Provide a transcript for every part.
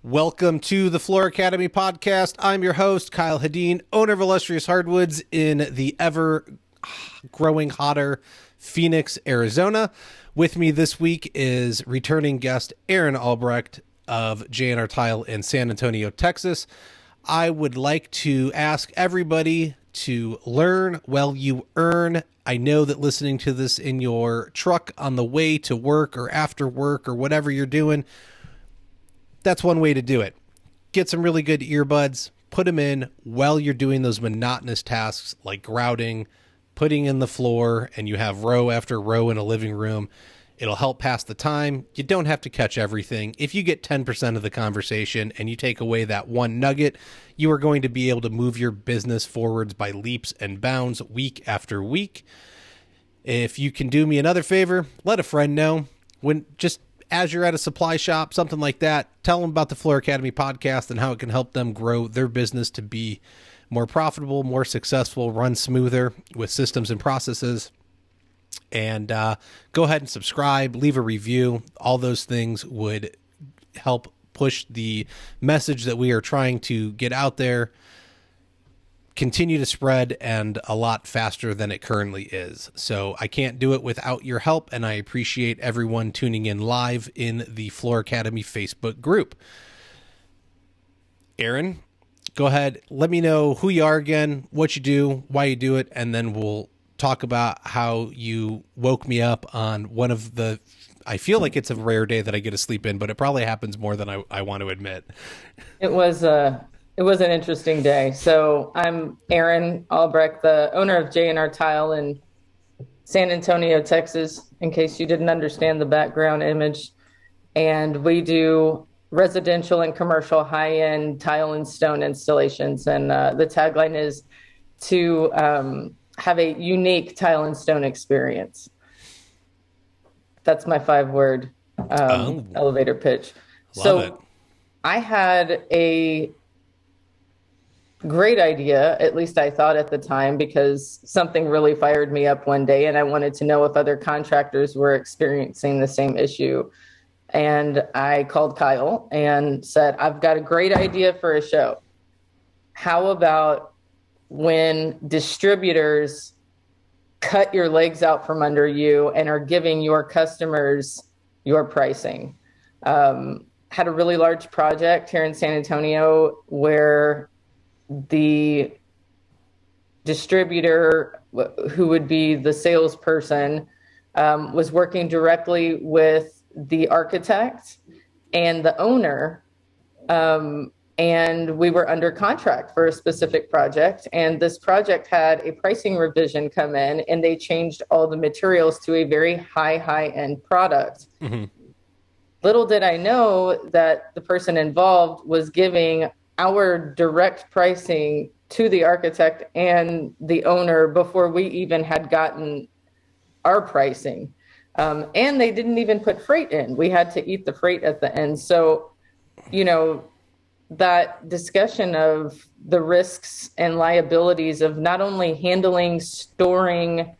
Welcome to the Floor Academy podcast. I'm your host, Kyle Hedin, owner of Illustrious Hardwoods in the ever-growing hotter Phoenix, Arizona. With me this week is returning guest Erin Albrecht of J&R Tile in San Antonio, Texas. I would like to ask everybody to learn while you earn. I know that listening to this in your truck on the way to work or after work or whatever you're doing, that's one way to do it. Get some really good earbuds, put them in while you're doing those monotonous tasks like grouting, putting in the floor, and you have row after row in a living room. It'll help pass the time. You don't have to catch everything. If you get 10% of the conversation and you take away that one nugget, you are going to be able to move your business forwards by leaps and bounds week after week. If you can do me another favor, let a friend know. As you're at a supply shop, something like that, tell them about the Floor Academy podcast and how it can help them grow their business to be more profitable, more successful, run smoother with systems and processes. And go ahead and subscribe, leave a review. All those things would help push the message that we are trying to get out there, continue to spread, and a lot faster than it currently is. So I can't do it without your help, and I appreciate everyone tuning in live in the Floor Academy Facebook group. Erin, go ahead. Let me know who you are again, what you do, why you do it, and then we'll talk about how you woke me up on one of the, I feel like it's a rare day that I get to sleep in, but it probably happens more than I want to admit. It was an interesting day. So I'm Erin Albrecht, the owner of J&R Tile in San Antonio, Texas, in case you didn't understand the background image. And we do residential and commercial high-end tile and stone installations. And the tagline is to have a unique tile and stone experience. That's my 5-word elevator pitch. Love it. I had a great idea, at least I thought at the time, because something really fired me up one day and I wanted to know if other contractors were experiencing the same issue. And I called Kyle and said, I've got a great idea for a show. How about when distributors cut your legs out from under you and are giving your customers your pricing? Had a really large project here in San Antonio where the distributor, who would be the salesperson, was working directly with the architect and the owner. And we were under contract for a specific project. And this project had a pricing revision come in, and they changed all the materials to a very high-end product. Mm-hmm. Little did I know that the person involved was giving our direct pricing to the architect and the owner before we even had gotten our pricing. And they didn't even put freight in. We had to eat the freight at the end. So, that discussion of the risks and liabilities of not only handling, storing,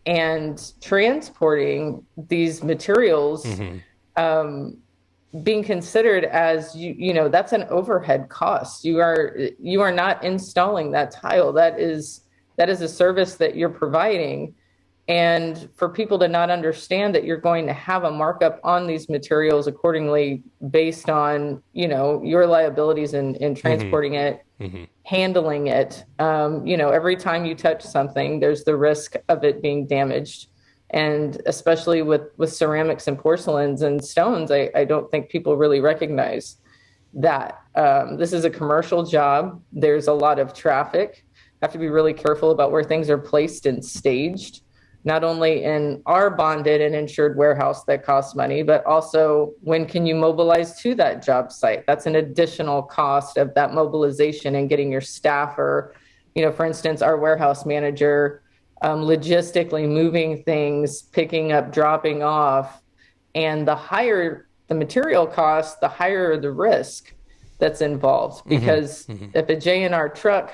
and transporting these materials, mm-hmm. Being considered as that's an overhead cost. You are not installing that tile. That is a service that you're providing. And for people to not understand that you're going to have a markup on these materials accordingly based on, your liabilities in transporting mm-hmm. it, mm-hmm. handling it. Every time you touch something, there's the risk of it being damaged. And especially with ceramics and porcelains and stones, I don't think people really recognize that. This is a commercial job. There's a lot of traffic. Have to be really careful about where things are placed and staged, not only in our bonded and insured warehouse that costs money, but also when can you mobilize to that job site? That's an additional cost of that mobilization and getting your staff or, for instance, our warehouse manager, logistically moving things, picking up, dropping off. And the higher the material cost, the higher the risk that's involved. Because mm-hmm. if a J&R truck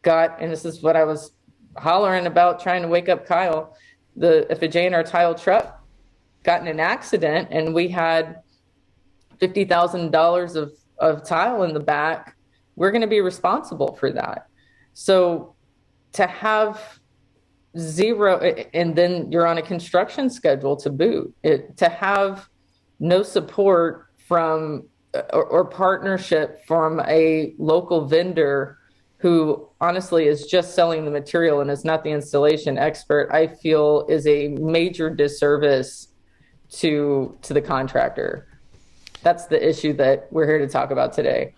and this is what I was hollering about trying to wake up Kyle, if a J&R Tile truck got in an accident and we had $50,000 of tile in the back, we're going to be responsible for that. So to have zero, and then you're on a construction schedule to boot, to have no support from or partnership from a local vendor who honestly is just selling the material and is not the installation expert, I feel is a major disservice to the contractor. That's the issue that we're here to talk about today.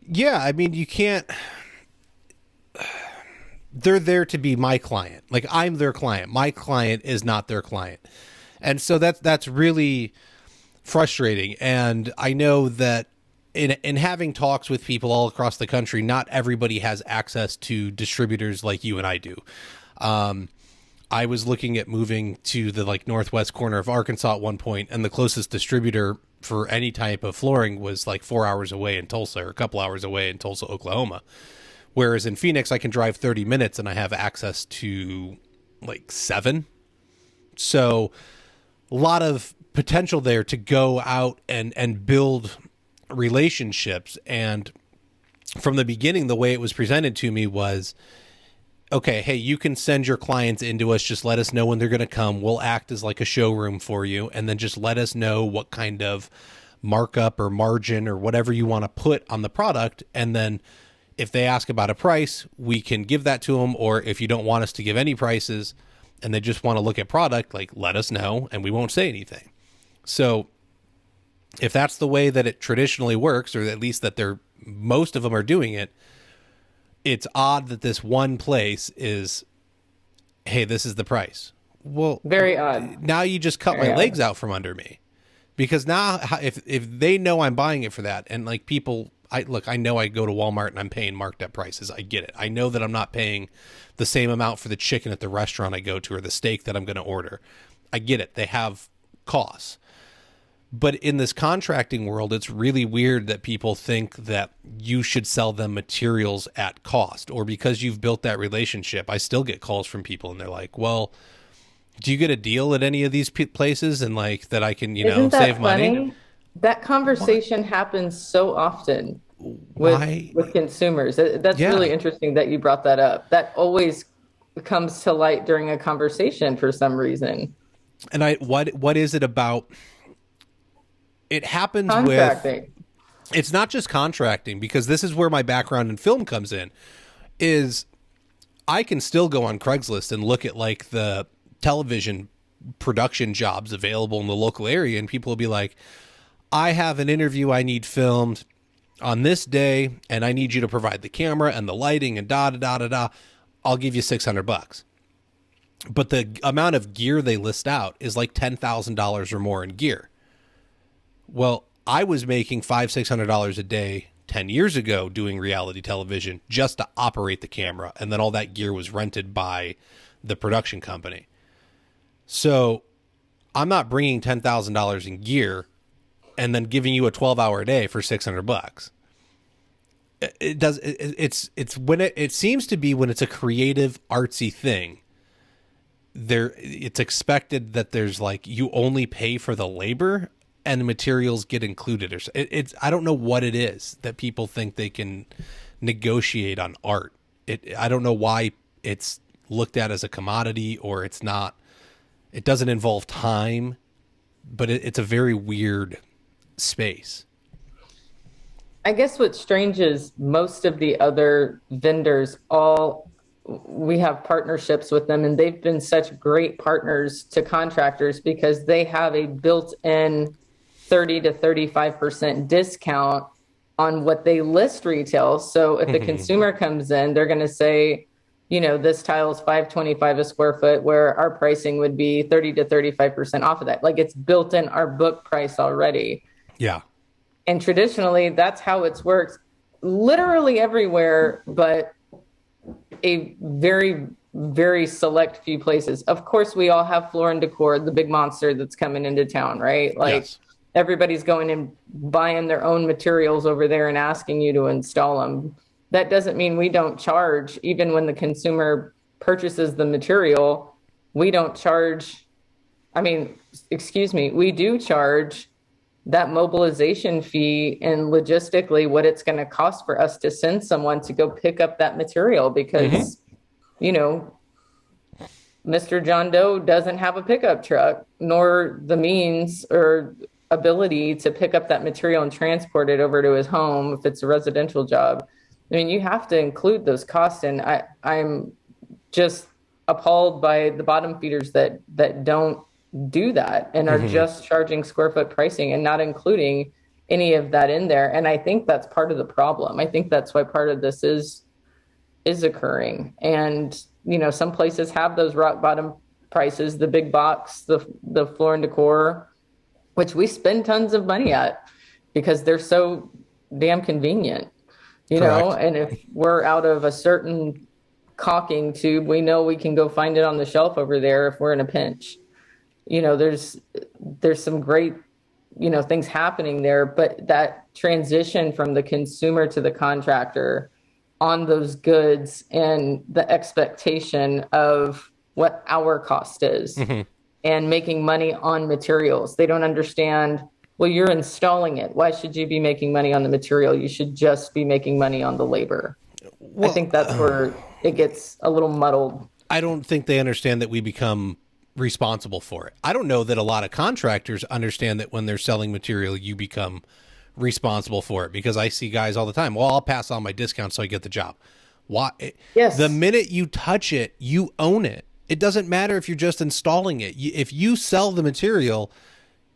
Yeah, I mean, you can't. They're there to be my client. Like, I'm their client. My client is not their client. And so that's really frustrating. And I know that in having talks with people all across the country, not everybody has access to distributors like you and I do. I was looking at moving to the like northwest corner of Arkansas at one point, and the closest distributor for any type of flooring was like 4 hours away in Tulsa, or a couple hours away in Tulsa, Oklahoma. Whereas in Phoenix, I can drive 30 minutes and I have access to like 7. So a lot of potential there to go out and build relationships. And from the beginning, the way it was presented to me was, okay, hey, you can send your clients into us. Just let us know when they're going to come. We'll act as like a showroom for you. And then just let us know what kind of markup or margin or whatever you want to put on the product. And then if they ask about a price, we can give that to them. Or if you don't want us to give any prices and they just want to look at product, like, let us know and we won't say anything. So if that's the way that it traditionally works, or at least that most of them are doing it, it's odd that this one place is, hey, this is the price. Well, very odd. Now you just cut my legs out from under me, because now if they know I'm buying it for that, and like people, I know I go to Walmart and I'm paying marked up prices. I get it. I know that I'm not paying the same amount for the chicken at the restaurant I go to or the steak that I'm going to order. I get it. They have costs. But in this contracting world, it's really weird that people think that you should sell them materials at cost, or because you've built that relationship. I still get calls from people and they're like, well, do you get a deal at any of these places? And like that I can, save money. That conversation happens so often with consumers. That's really interesting that you brought that up. That always comes to light during a conversation for some reason. And what is it about? It happens contracting. It's not just contracting, because this is where my background in film comes in, is I can still go on Craigslist and look at like the television production jobs available in the local area. And people will be like, I have an interview I need filmed on this day, and I need you to provide the camera and the lighting and da. I'll give you $600. But the amount of gear they list out is like $10,000 or more in gear. Well, I was making $500-$600 a day 10 years ago doing reality television just to operate the camera. And then all that gear was rented by the production company. So I'm not bringing $10,000 in gear and then giving you a 12-hour day for $600. It's when it seems to be when it's a creative, artsy thing, it's expected that there's like, you only pay for the labor and the materials get included. I don't know what it is that people think they can negotiate on art. I don't know why it's looked at as a commodity, or it's not. It doesn't involve time, but it's a very weird space. I guess what's strange is most of the other vendors, we have partnerships with them, and they've been such great partners to contractors because they have a built-in 30 to 35% discount on what they list retail. So if the consumer comes in, they're going to say, this tile is $525 a square foot, where our pricing would be 30 to 35% off of that. Like, it's built in our book price already. Yeah. And traditionally, that's how it's worked literally everywhere, but a very, very select few places. Of course, we all have Floor and Decor, the big monster that's coming into town, right? Like, yes. Everybody's going and buying their own materials over there and asking you to install them. That doesn't mean we don't charge. Even when the consumer purchases the material, we don't charge. We do charge that mobilization fee and logistically what it's going to cost for us to send someone to go pick up that material because, you know, Mr. John Doe doesn't have a pickup truck, nor the means or ability to pick up that material and transport it over to his home if it's a residential job. I mean, you have to include those costs, and I'm just appalled by the bottom feeders that don't do that and are just charging square foot pricing and not including any of that in there. And I think that's part of the problem. I think that's why part of this is occurring. And you know, some places have those rock bottom prices, the big box, the floor and decor, which we spend tons of money at because they're so damn convenient, you know, and if we're out of a certain caulking tube, we know we can go find it on the shelf over there if we're in a pinch. You know, there's some great, you know, things happening there, but that transition from the consumer to the contractor on those goods and the expectation of what our cost is and making money on materials. They don't understand, well, you're installing it. Why should you be making money on the material? You should just be making money on the labor. Well, I think that's where it gets a little muddled. I don't think they understand that we become responsible for it. I don't know that a lot of contractors understand that when they're selling material, you become responsible for it, because I see guys all the time. Well, I'll pass on my discount so I get the job. Why? Yes. The minute you touch it, you own it. It doesn't matter if you're just installing it. If you sell the material,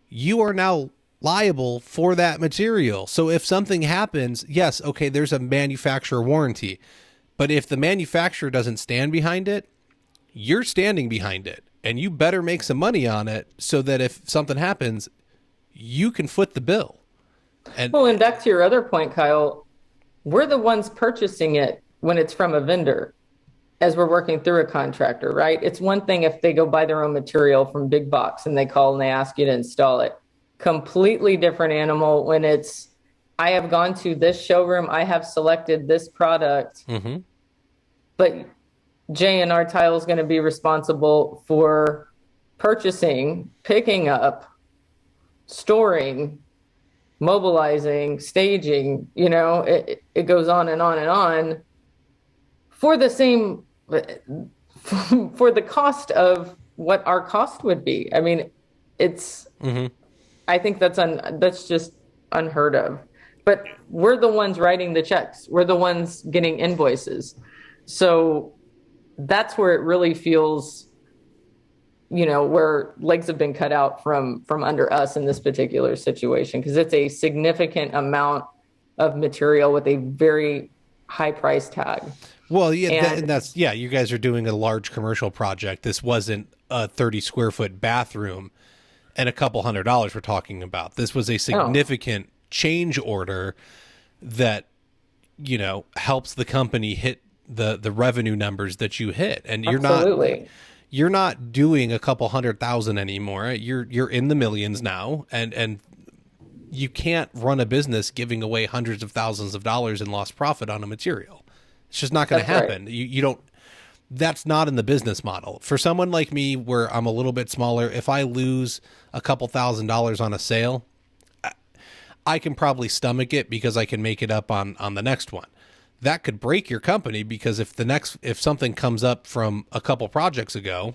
you are now liable for that material. So if something happens, yes, okay, there's a manufacturer warranty. But if the manufacturer doesn't stand behind it, you're standing behind it. And you better make some money on it so that if something happens, you can foot the bill. And back to your other point, Kyle, we're the ones purchasing it when it's from a vendor as we're working through a contractor, right? It's one thing if they go buy their own material from big box and they call and they ask you to install it. Completely different animal when it's, I have gone to this showroom, I have selected this product, but J&R Tile is going to be responsible for purchasing, picking up, storing, mobilizing, staging, you know, it goes on and on and on for the same, for the cost of what our cost would be. I mean, it's, I think that's just unheard of, but we're the ones writing the checks. We're the ones getting invoices. So that's where it really feels, you know, where legs have been cut out from under us in this particular situation, because it's a significant amount of material with a very high price tag. Well, yeah, you guys are doing a large commercial project. This wasn't a 30 square foot bathroom and a couple $100 we're talking about. This was a significant change order that, you know, helps the company hit the revenue numbers that you hit. And you're not doing a couple 100,000 anymore. You're in the millions now, and you can't run a business giving away hundreds of thousands of dollars in lost profit on a material. It's just not going to happen. Right. You don't. That's not in the business model. For someone like me, where I'm a little bit smaller, if I lose a couple $1,000s on a sale, I can probably stomach it because I can make it up on the next one. That could break your company, because if something comes up from a couple projects ago,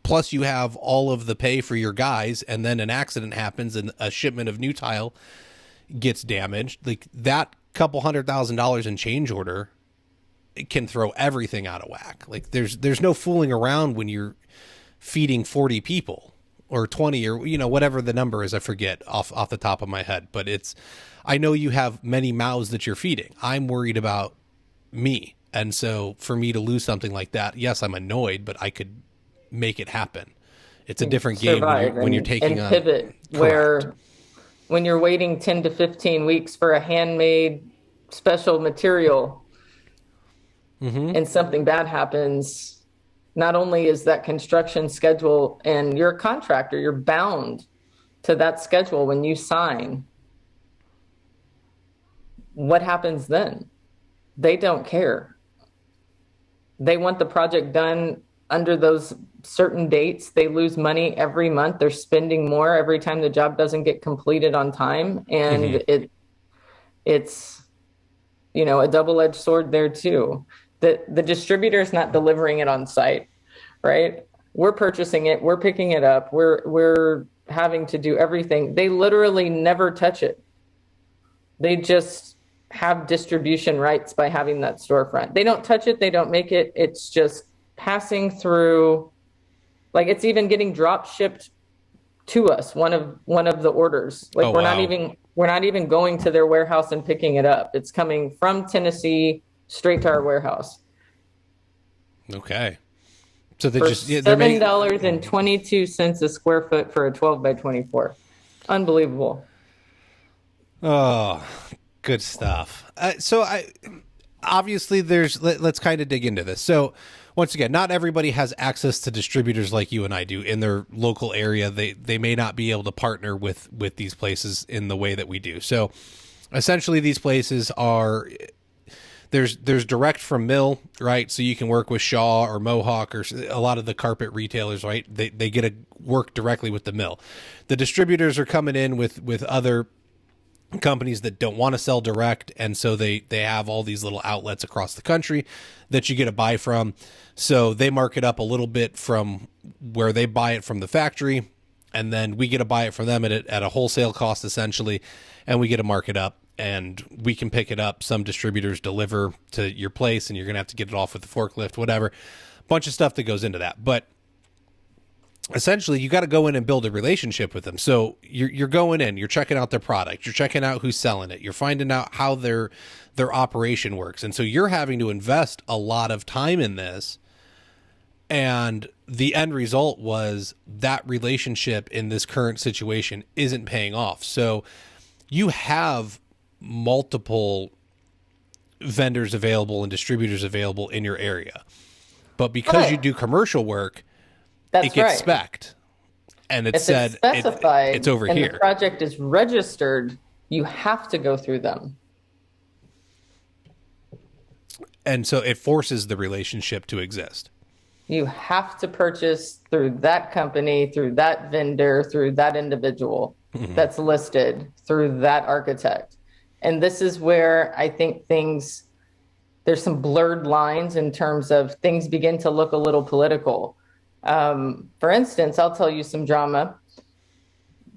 plus you have all of the pay for your guys, and then an accident happens and a shipment of new tile gets damaged, like that couple $100,000 in change order, it can throw everything out of whack. Like there's no fooling around when you're feeding 40 people or 20 or, you know, whatever the number is. I forget off the top of my head, but I know you have many mouths that you're feeding. I'm worried about me. And so for me to lose something like that, yes, I'm annoyed, but I could make it happen. It's a different game when you're taking on pivot. Correct. Where when you're waiting 10 to 15 weeks for a handmade special material and something bad happens, not only is that construction schedule, and you're a contractor, you're bound to that schedule when you sign. What happens then? They don't care. They want the project done under those certain dates, they lose money every month. They're spending more every time the job doesn't get completed on time. And it's, a double-edged sword there too. The distributor is not delivering it on site, right? We're purchasing it, we're picking it up, we're having to do everything. They literally never touch it. They just have distribution rights by having that storefront. They don't touch it, they don't make it. It's just passing through, like it's even getting drop shipped to us, one of the orders. Like we're not even going to their warehouse and picking it up. It's coming from Tennessee straight to our warehouse. Okay. So they for just $7.22 a square foot for a 12 by 24. Unbelievable. Oh, good stuff. Obviously let's kind of dig into this. So once again, not everybody has access to distributors like you and I do in their local area. They may not be able to partner with these places in the way that we do. So essentially these places are, there's direct from mill, right? So you can work with Shaw or Mohawk or a lot of the carpet retailers, right? They get to work directly with the mill. The distributors are coming in with other companies that don't want to sell direct, and so they have all these little outlets across the country that you get to buy from. So they mark it up a little bit from where they buy it from the factory, and then we get to buy it from them at a wholesale cost essentially, and we get to mark it up and we can pick it up. Some distributors deliver to your place and you're going to have to get it off with the forklift, whatever. Bunch of stuff that goes into that. But essentially you got to go in and build a relationship with them. So you're going in, you're checking out their product, you're checking out who's selling it, you're finding out how their operation works. And so you're having to invest a lot of time in this. And the end result was that relationship in this current situation isn't paying off. So you have multiple vendors available and distributors available in your area. But because you do commercial work, That's it gets right. spec'd, and it's If said it's specified it's over and here. the project is registered, you have to go through them. And so it forces the relationship to exist. You have to purchase through that company, through that vendor, through that individual that's listed, through that architect. And this is where I think there's some blurred lines in terms of things begin to look a little political. For instance, I'll tell you some drama.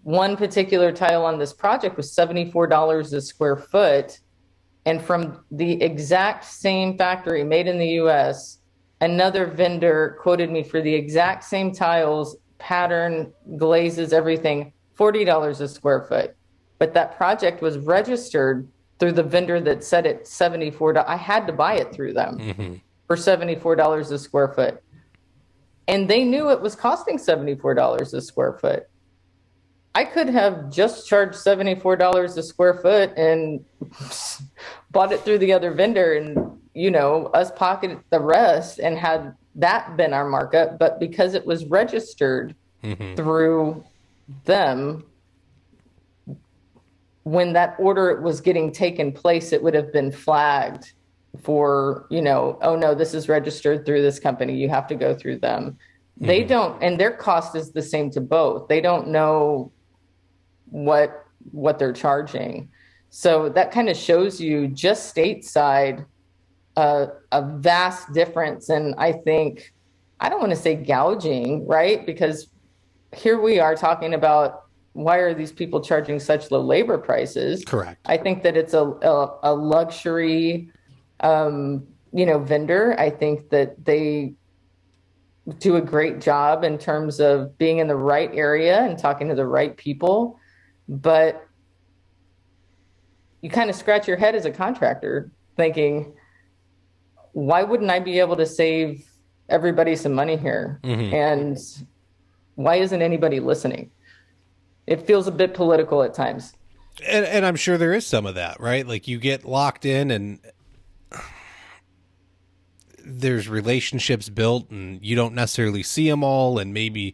One particular tile on this project was $74 a square foot. And from the exact same factory made in the US, another vendor quoted me for the exact same tiles, pattern, glazes, everything, $40 a square foot. But that project was registered through the vendor that said it $74. I had to buy it through them for $74 a square foot. And they knew it was costing $74 a square foot. I could have just charged $74 a square foot and bought it through the other vendor and, us pocketed the rest and had that been our markup. But because it was registered through them, when that order was getting taken place, it would have been flagged for, oh no, this is registered through this company. You have to go through them. They don't, and their cost is the same to both. They don't know what they're charging. So that kind of shows you just stateside a vast difference. And I think, I don't want to say gouging, right? Because here we are talking about why are these people charging such low labor prices? Correct. I think that it's a luxury, vendor. I think that they do a great job in terms of being in the right area and talking to the right people. But you kind of scratch your head as a contractor thinking, why wouldn't I be able to save everybody some money here? And why isn't anybody listening? It feels a bit political at times. And I'm sure there is some of that, right? Like you get locked in and there's relationships built and you don't necessarily see them all, and maybe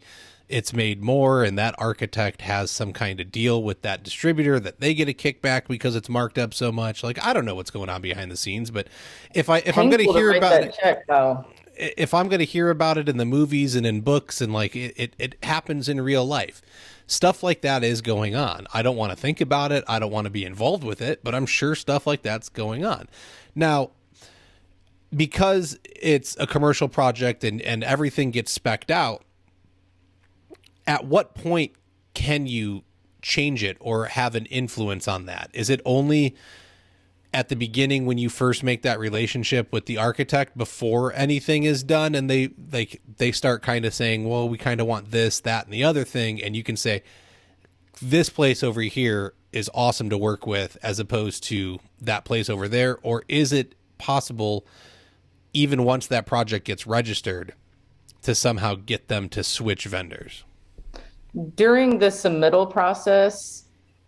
it's made more and that architect has some kind of deal with that distributor that they get a kickback because it's marked up so much. Like, I don't know what's going on behind the scenes, but if I'm going to hear about it, check, though. if I'm going to hear about it in the movies and in books and like it happens in real life, stuff like that is going on. I don't want to think about it. I don't want to be involved with it, but I'm sure stuff like that's going on. Now, because it's a commercial project and everything gets spec'd out, at what point can you change it or have an influence on that? Is it only at the beginning when you first make that relationship with the architect before anything is done and they start kind of saying, well, we kind of want this, that, and the other thing, and you can say, this place over here is awesome to work with as opposed to that place over there? Or is it possible, even once that project gets registered, to somehow get them to switch vendors? During the submittal process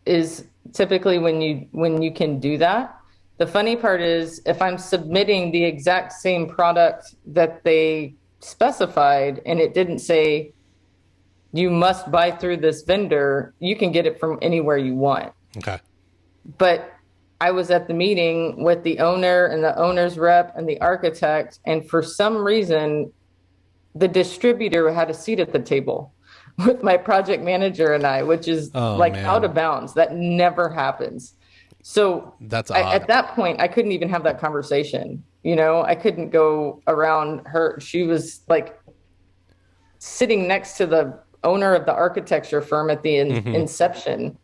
is typically when you can do that. The funny part is if I'm submitting the exact same product that they specified and it didn't say you must buy through this vendor, you can get it from anywhere you want. Okay. But I was at the meeting with the owner and the owner's rep and the architect, and for some reason, the distributor had a seat at the table with my project manager and I, which is out of bounds. That never happens. So that's odd. At that point, I couldn't even have that conversation. I couldn't go around her. She was like sitting next to the owner of the architecture firm at the inception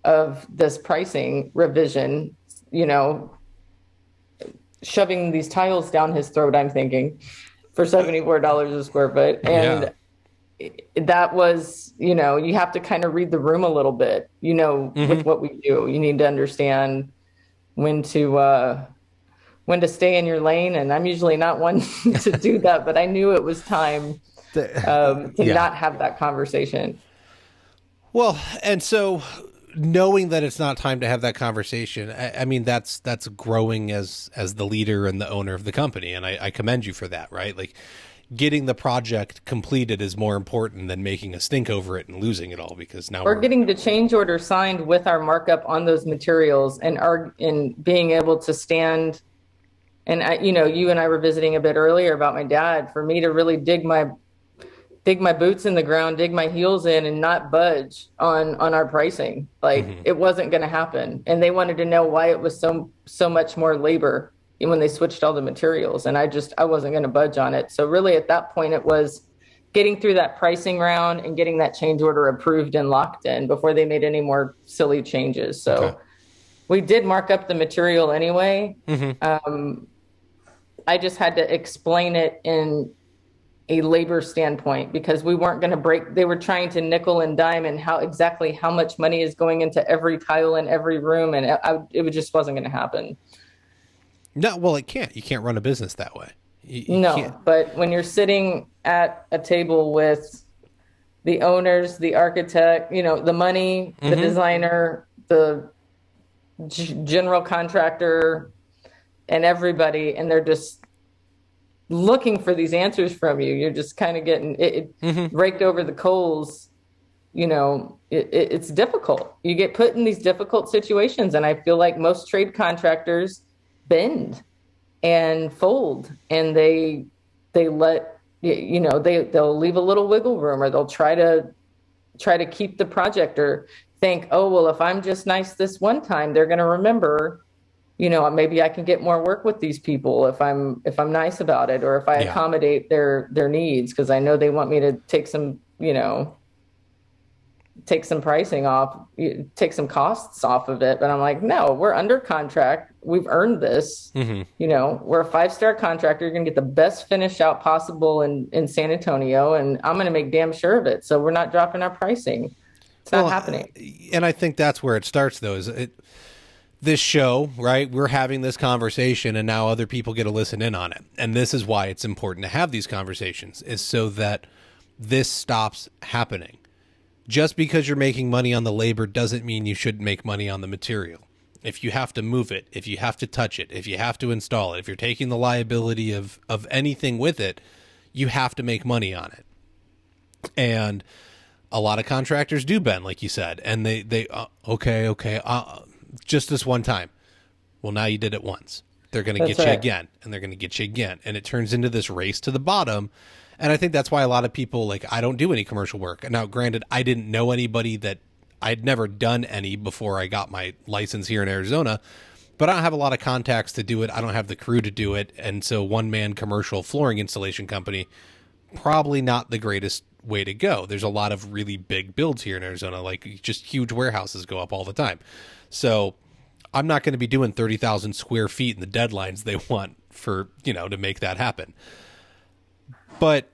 of this pricing revision, shoving these tiles down his throat, I'm thinking, for $74 a square foot. And that was, you have to kind of read the room a little bit, with what we do. You need to understand when to stay in your lane. And I'm usually not one to do that, but I knew it was time to not have that conversation. Well, and so knowing that it's not time to have that conversation, I mean, that's growing as the leader and the owner of the company. And I commend you for that, right? Like, getting the project completed is more important than making a stink over it and losing it all, because now we're getting the change order signed with our markup on those materials and being able to stand. And you and I were visiting a bit earlier about my dad. For me to really dig my boots in the ground, dig my heels in, and not budge on our pricing, it wasn't going to happen. And they wanted to know why it was so much more labor when they switched all the materials, and I wasn't going to budge on it. So really at that point it was getting through that pricing round and getting that change order approved and locked in before they made any more silly changes. So we did mark up the material anyway. I just had to explain it in a labor standpoint, because we weren't going to they were trying to nickel and dime and how much money is going into every tile in every room, and it just wasn't going to happen. No, well, it can't. You can't run a business that way. You can't. But when you're sitting at a table with the owners, the architect, the money, the designer, the general contractor, and everybody, and they're just looking for these answers from you, you're just kind of getting it raked over the coals. It's difficult. You get put in these difficult situations, and I feel like most trade contractors bend and fold, and they let they'll leave a little wiggle room, or they'll try to keep the project, or think, oh well, if I'm just nice this one time, they're going to remember, maybe I can get more work with these people if I'm nice about it, or if I accommodate their needs, because I know they want me to take some pricing off, take some costs off of it. But I'm like, no, we're under contract. We've earned this. We're a 5-star contractor. You're going to get the best finish out possible in San Antonio, and I'm going to make damn sure of it. So we're not dropping our pricing. It's not happening. And I think that's where it starts, though, this show, right? We're having this conversation, and now other people get to listen in on it. And this is why it's important to have these conversations, is so that this stops happening. Just because you're making money on the labor doesn't mean you shouldn't make money on the material. If you have to move it, if you have to touch it, if you have to install it, if you're taking the liability of anything with it, you have to make money on it. And a lot of contractors do bend, like you said, and they just this one time. Well, now you did it once. they're going to get you again, and they're going to get you again. And it turns into this race to the bottom. And I think that's why a lot of people, like, I don't do any commercial work. Now, granted, I didn't know anybody that I'd never done any before I got my license here in Arizona, but I don't have a lot of contacts to do it. I don't have the crew to do it. And so one-man commercial flooring installation company, probably not the greatest way to go. There's a lot of really big builds here in Arizona, like just huge warehouses go up all the time. So I'm not going to be doing 30,000 square feet in the deadlines they want for, to make that happen. But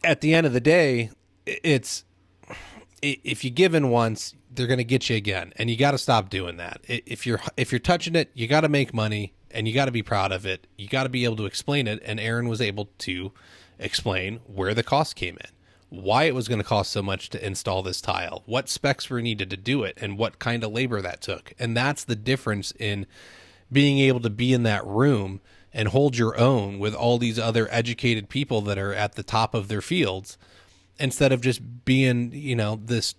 at the end of the day, it's, if you give in once, they're going to get you again, and you got to stop doing that. If you're touching it, you got to make money, and you got to be proud of it. You got to be able to explain it. And Erin was able to explain where the cost came in, why it was going to cost so much to install this tile, what specs were needed to do it, and what kind of labor that took. And that's the difference in being able to be in that room and hold your own with all these other educated people that are at the top of their fields, instead of just being, this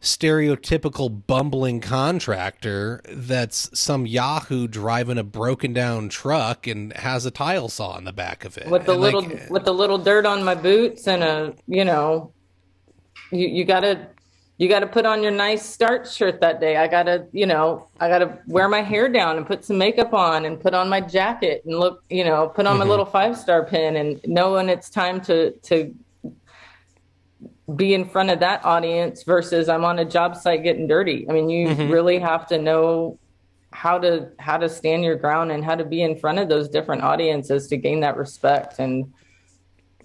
stereotypical bumbling contractor that's some yahoo driving a broken down truck and has a tile saw in the back of it with the little dirt on my boots and you gotta put on your nice starch shirt that day. I gotta wear my hair down and put some makeup on and put on my jacket and put on my little 5-star pin, and know when it's time to be in front of that audience versus I'm on a job site getting dirty. I mean, you really have to know how to stand your ground and how to be in front of those different audiences to gain that respect. And,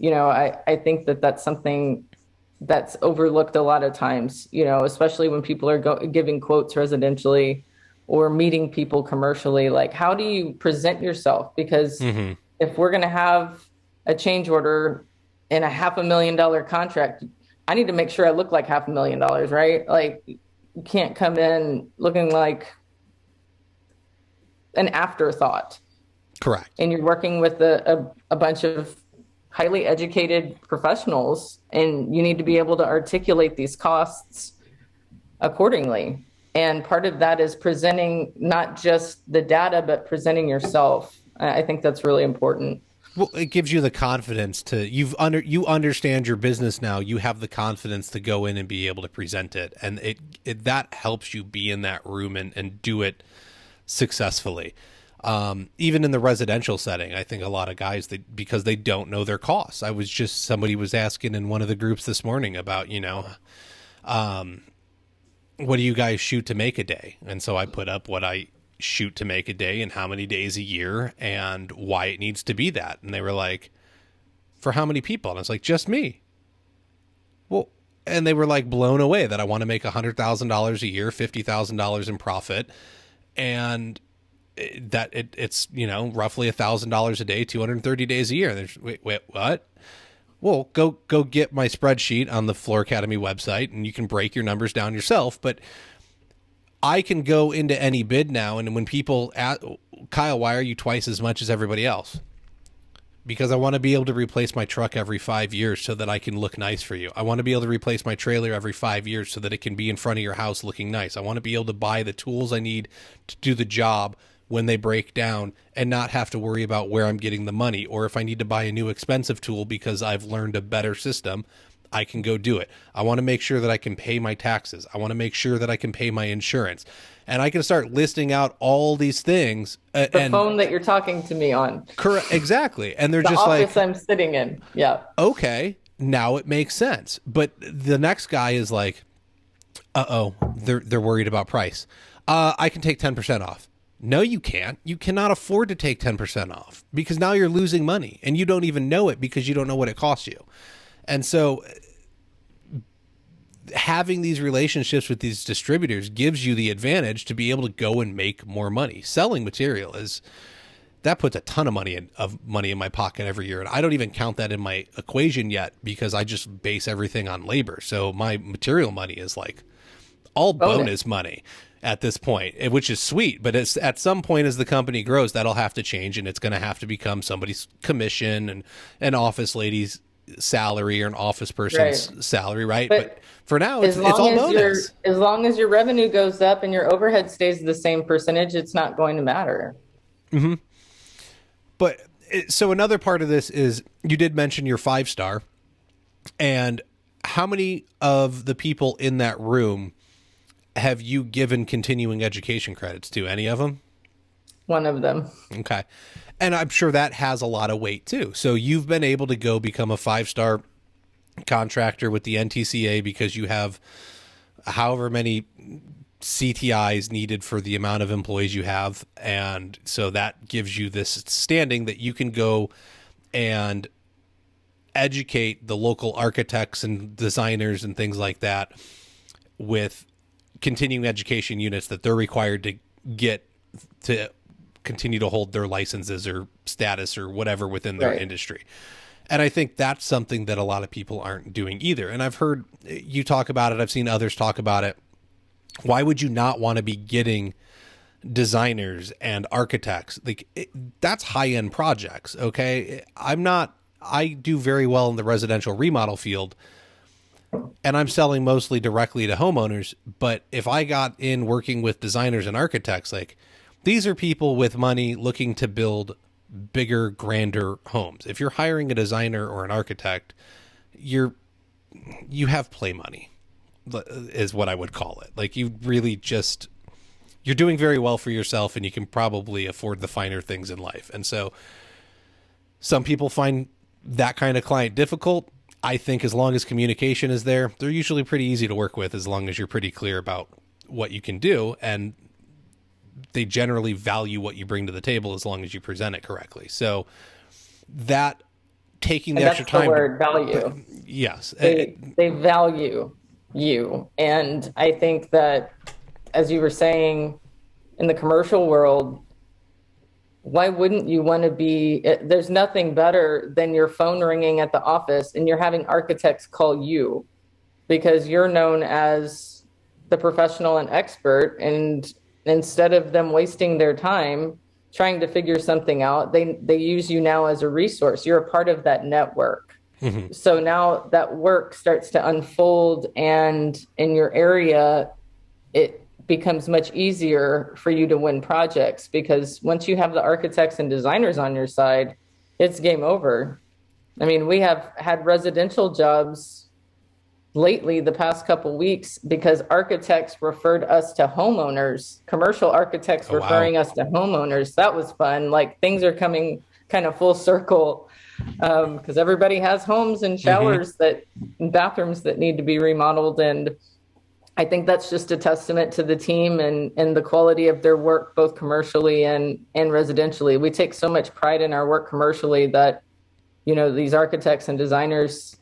I think that that's something that's overlooked a lot of times, especially when people are giving quotes residentially or meeting people commercially. Like, how do you present yourself? Because if we're going to have a change order in a $500,000 contract, I need to make sure I look like $500,000, right? Like, you can't come in looking like an afterthought. Correct. And you're working with a bunch of highly educated professionals, and you need to be able to articulate these costs accordingly. And part of that is presenting not just the data, but presenting yourself. I think that's really important. Well, it gives you the confidence to, you understand your business now. You have the confidence to go in and be able to present it. And it that helps you be in that room and do it successfully. Even in the residential setting, I think a lot of guys, because they don't know their costs. Somebody was asking in one of the groups this morning about, what do you guys shoot to make a day? And so I put up what I shoot to make a day and how many days a year and why it needs to be that. And they were like, for how many people? And I was like, just me. Well, and they were like blown away that I want to make $100,000 a year, $50,000 in profit. And it's, roughly $1,000 a day, 230 days a year. And there's, wait, what? Well, go get my spreadsheet on the Floor Academy website and you can break your numbers down yourself. But I can go into any bid now, and when people ask, Kyle, why are you twice as much as everybody else? Because I want to be able to replace my truck every 5 years so that I can look nice for you. I want to be able to replace my trailer every 5 years so that it can be in front of your house looking nice. I want to be able to buy the tools I need to do the job when they break down and not have to worry about where I'm getting the money, or if I need to buy a new expensive tool because I've learned a better system, I can go do it. I want to make sure that I can pay my taxes. I want to make sure that I can pay my insurance. And I can start listing out all these things. The phone that you're talking to me on. Correct. Exactly. And they're the just office I'm sitting in. Yeah. Okay. Now it makes sense. But the next guy is like, they're worried about price. I can take 10% off. No, you can't. You cannot afford to take 10% off because now you're losing money and you don't even know it because you don't know what it costs you. And so having these relationships with these distributors gives you the advantage to be able to go and make more money. Selling material that puts a ton of money in my pocket every year. And I don't even count that in my equation yet because I just base everything on labor. So my material money is like all bonus money at this point, which is sweet. But it's at some point as the company grows, that'll have to change and it's going to have to become somebody's commission and office ladies salary or an office person's salary, right? But for now, it's all bonus. As long as your revenue goes up and your overhead stays the same percentage, it's not going to matter. Mm-hmm. But so another part of this is you did mention your 5-star, and how many of the people in that room have you given continuing education credits to? Any of them? One of them. Okay. And I'm sure that has a lot of weight too. So you've been able to go become a 5-star contractor with the NTCA because you have however many CTIs needed for the amount of employees you have. And so that gives you this standing that you can go and educate the local architects and designers and things like that with continuing education units that they're required to get to continue to hold their licenses or status or whatever within their industry. And I think that's something that a lot of people aren't doing either. And I've heard you talk about it. I've seen others talk about it. Why would you not want to be getting designers and architects? That's high-end projects. Okay. I do very well in the residential remodel field, and I'm selling mostly directly to homeowners. But if I got in working with designers and architects, these are people with money looking to build bigger, grander homes. If you're hiring a designer or an architect, you have play money, is what I would call it. You really you're doing very well for yourself, and you can probably afford the finer things in life. And so some people find that kind of client difficult. I think as long as communication is there, they're usually pretty easy to work with as long as you're pretty clear about what you can do. And they generally value what you bring to the table as long as you present it correctly. So that taking the extra time. The word value. Yes. They value you. And I think that, as you were saying, in the commercial world, why wouldn't you want to be, there's nothing better than your phone ringing at the office and you're having architects call you because you're known as the professional and expert. And instead of them wasting their time trying to figure something out, they use you now as a resource. You're a part of that network. Mm-hmm. So now that work starts to unfold, and in your area, it becomes much easier for you to win projects, because once you have the architects and designers on your side, it's game over. I mean, we have had residential jobs lately the past couple weeks because architects referred us to homeowners, commercial architects referring us to homeowners. That was fun. Things are coming kind of full circle because everybody has homes and showers and bathrooms that need to be remodeled. And I think that's just a testament to the team and the quality of their work, both commercially and residentially. We take so much pride in our work commercially that, these architects and designers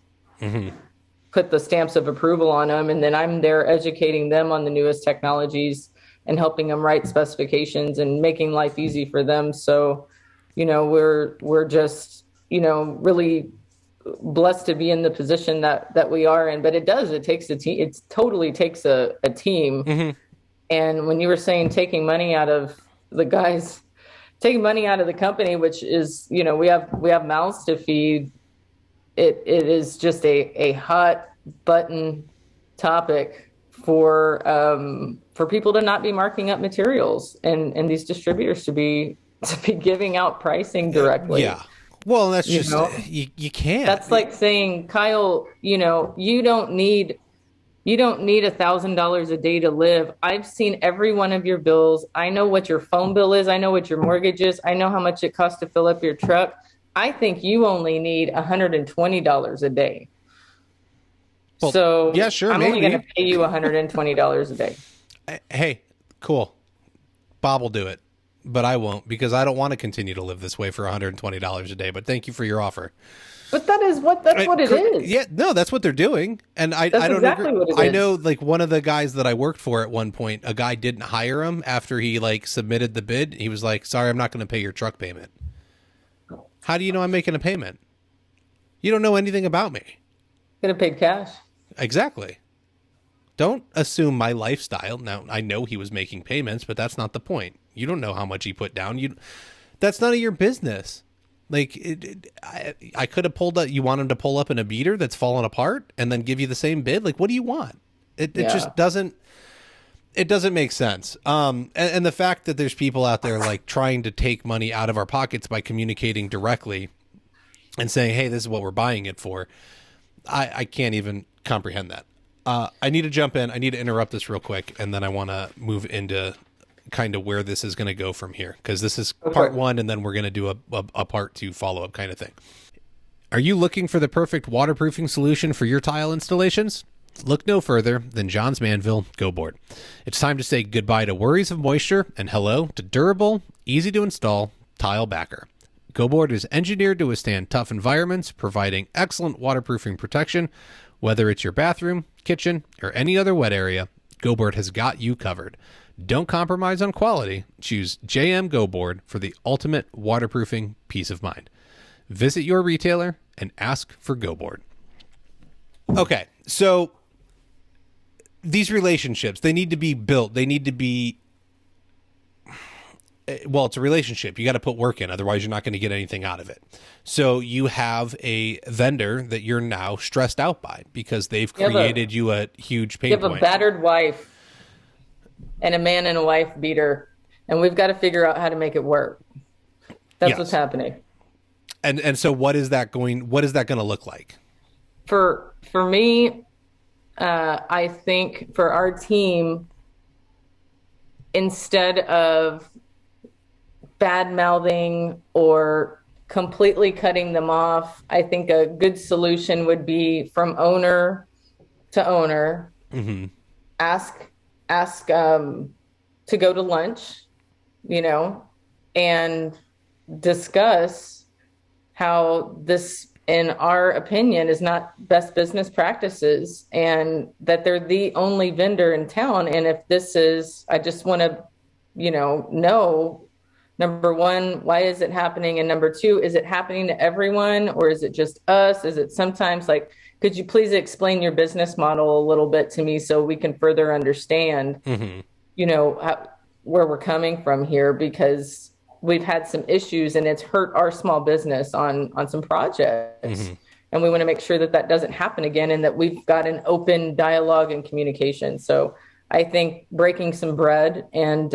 put the stamps of approval on them. And then I'm there educating them on the newest technologies and helping them write specifications and making life easy for them. So, we're just, really blessed to be in the position that we are in. But it takes a team. It totally takes a team. Mm-hmm. And when you were saying taking money out of the guys, taking money out of the company, which is, we have mouths to feed. It is just a hot button topic for people to not be marking up materials and these distributors to be giving out pricing directly. Yeah. Well, that's just, you can't. That's like saying, Kyle, you don't need $1,000 a day to live. I've seen every one of your bills. I know what your phone bill is. I know what your mortgage is. I know how much it costs to fill up your truck. I think you only need $120 a day. Well, so yeah, sure, I'm only going to pay you $120 a day. Hey, cool. Bob will do it, but I won't, because I don't want to continue to live this way for $120 a day. But thank you for your offer. But that's what it is. Yeah, no, that's what they're doing. And I don't exactly agree. What it is. I know, one of the guys that I worked for at one point, a guy didn't hire him after he submitted the bid. He was like, "Sorry, I'm not going to pay your truck payment." How do you know I'm making a payment? You don't know anything about me. Could have paid cash. Exactly. Don't assume my lifestyle. Now, I know he was making payments, but that's not the point. You don't know how much he put down. That's none of your business. Like I could have pulled up, you want him to pull up in a beater that's fallen apart and then give you the same bid. Like, what do you want? It just doesn't, it doesn't make sense. And the fact that there's people out there like trying to take money out of our pockets by communicating directly and saying, hey, this is what we're buying it for. I can't even comprehend that. I need to jump in. I need to interrupt this real quick. And then I want to move into kind of where this is going to go from here. Cause this is part one. And then we're going to do a part two follow-up kind of thing. Are you looking for the perfect waterproofing solution for your tile installations? Look no further than Johns Manville Go Board. It's time to say goodbye to worries of moisture and hello to durable, easy to install tile backer. Go Board is engineered to withstand tough environments, providing excellent waterproofing protection. Whether it's your bathroom, kitchen, or any other wet area, Go Board has got you covered. Don't compromise on quality. Choose JM Go Board for the ultimate waterproofing peace of mind. Visit your retailer and ask for Go Board. Okay, so these relationships, they need to be built. They need to be, well, it's a relationship. You got to put work in. Otherwise, you're not going to get anything out of it. So you have a vendor that you're now stressed out by because they've created you a huge pain point. You have a battered wife and a man and a wife beater, and we've got to figure out how to make it work. That's what's happening. And so what is that going to look like? For me, I think for our team, instead of bad mouthing or completely cutting them off, I think a good solution would be from owner to owner. Mm-hmm. Ask to go to lunch, and discuss how this, in our opinion, is not best business practices, and that they're the only vendor in town. And if this is, I just want to, know, number one, why is it happening? And number two, is it happening to everyone, or is it just us? Is it sometimes like, could you please explain your business model a little bit to me so we can further understand, where we're coming from here? Because we've had some issues and it's hurt our small business on some projects. Mm-hmm. And we want to make sure that that doesn't happen again and that we've got an open dialogue and communication. So I think breaking some bread and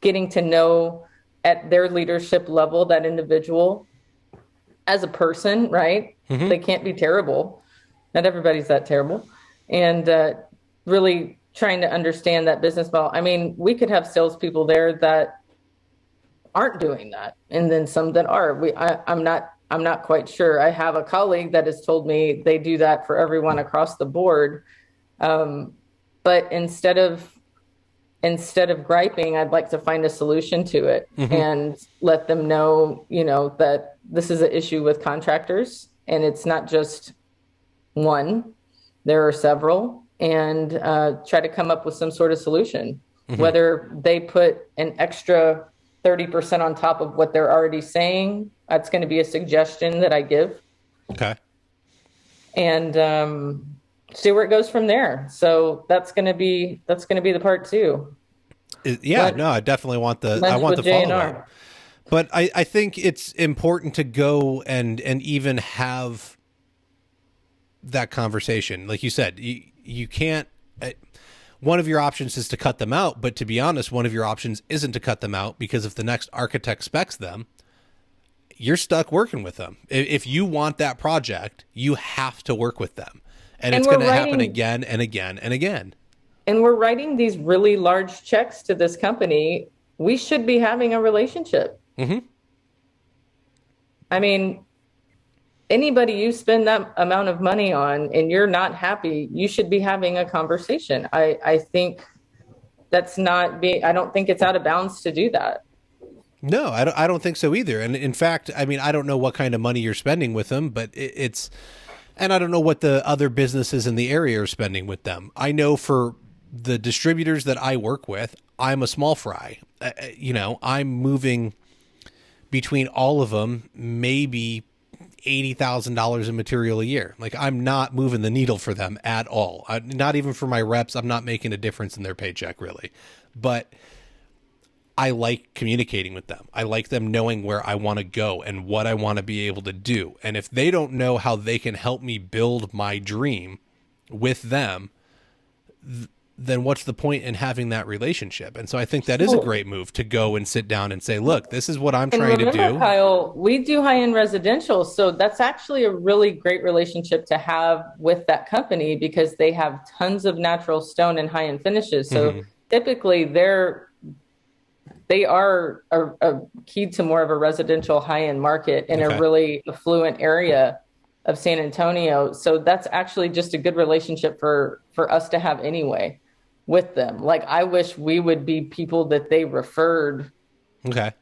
getting to know at their leadership level that individual as a person, right? Mm-hmm. They can't be terrible. Not everybody's that terrible. And really trying to understand that business model. I mean, we could have salespeople there that aren't doing that, and then some that are. I'm not quite sure. I have a colleague that has told me they do that for everyone across the board. But instead of griping, I'd like to find a solution to it. Mm-hmm. And let them know, that this is an issue with contractors, and it's not just one, there are several, and try to come up with some sort of solution. Mm-hmm. Whether they put an extra 30% on top of what they're already saying, that's going to be a suggestion that I give. Okay. And see where it goes from there. So that's going to be the part two. I definitely want the follow-up. But I think it's important to go and even have that conversation. Like you said, you can't, one of your options is to cut them out, but to be honest, one of your options isn't to cut them out, because if the next architect specs them, you're stuck working with them. If you want that project, you have to work with them, and it's going to happen again and again and again. And we're writing these really large checks to this company. We should be having a relationship. Mm-hmm. I mean, anybody you spend that amount of money on and you're not happy, you should be having a conversation. I think that's I don't think it's out of bounds to do that. No, I don't think so either. And in fact, I mean, I don't know what kind of money you're spending with them, but and I don't know what the other businesses in the area are spending with them. I know for the distributors that I work with, I'm a small fry. I'm moving between all of them, maybe $80,000 in material a year. Like, I'm not moving the needle for them at all. Not even for my reps. I'm not making a difference in their paycheck, really. But I like communicating with them. I like them knowing where I want to go and what I want to be able to do. And if they don't know how they can help me build my dream with them, then what's the point in having that relationship? And so I think that is a great move to go and sit down and say, look, this is what I'm trying to do. Kyle, we do high-end residential. So that's actually a really great relationship to have with that company because they have tons of natural stone and high-end finishes. So typically they are a key to more of a residential high-end market in a really affluent area of San Antonio. So that's actually just a good relationship for us to have anyway with them. Like, I wish we would be people that they referred, would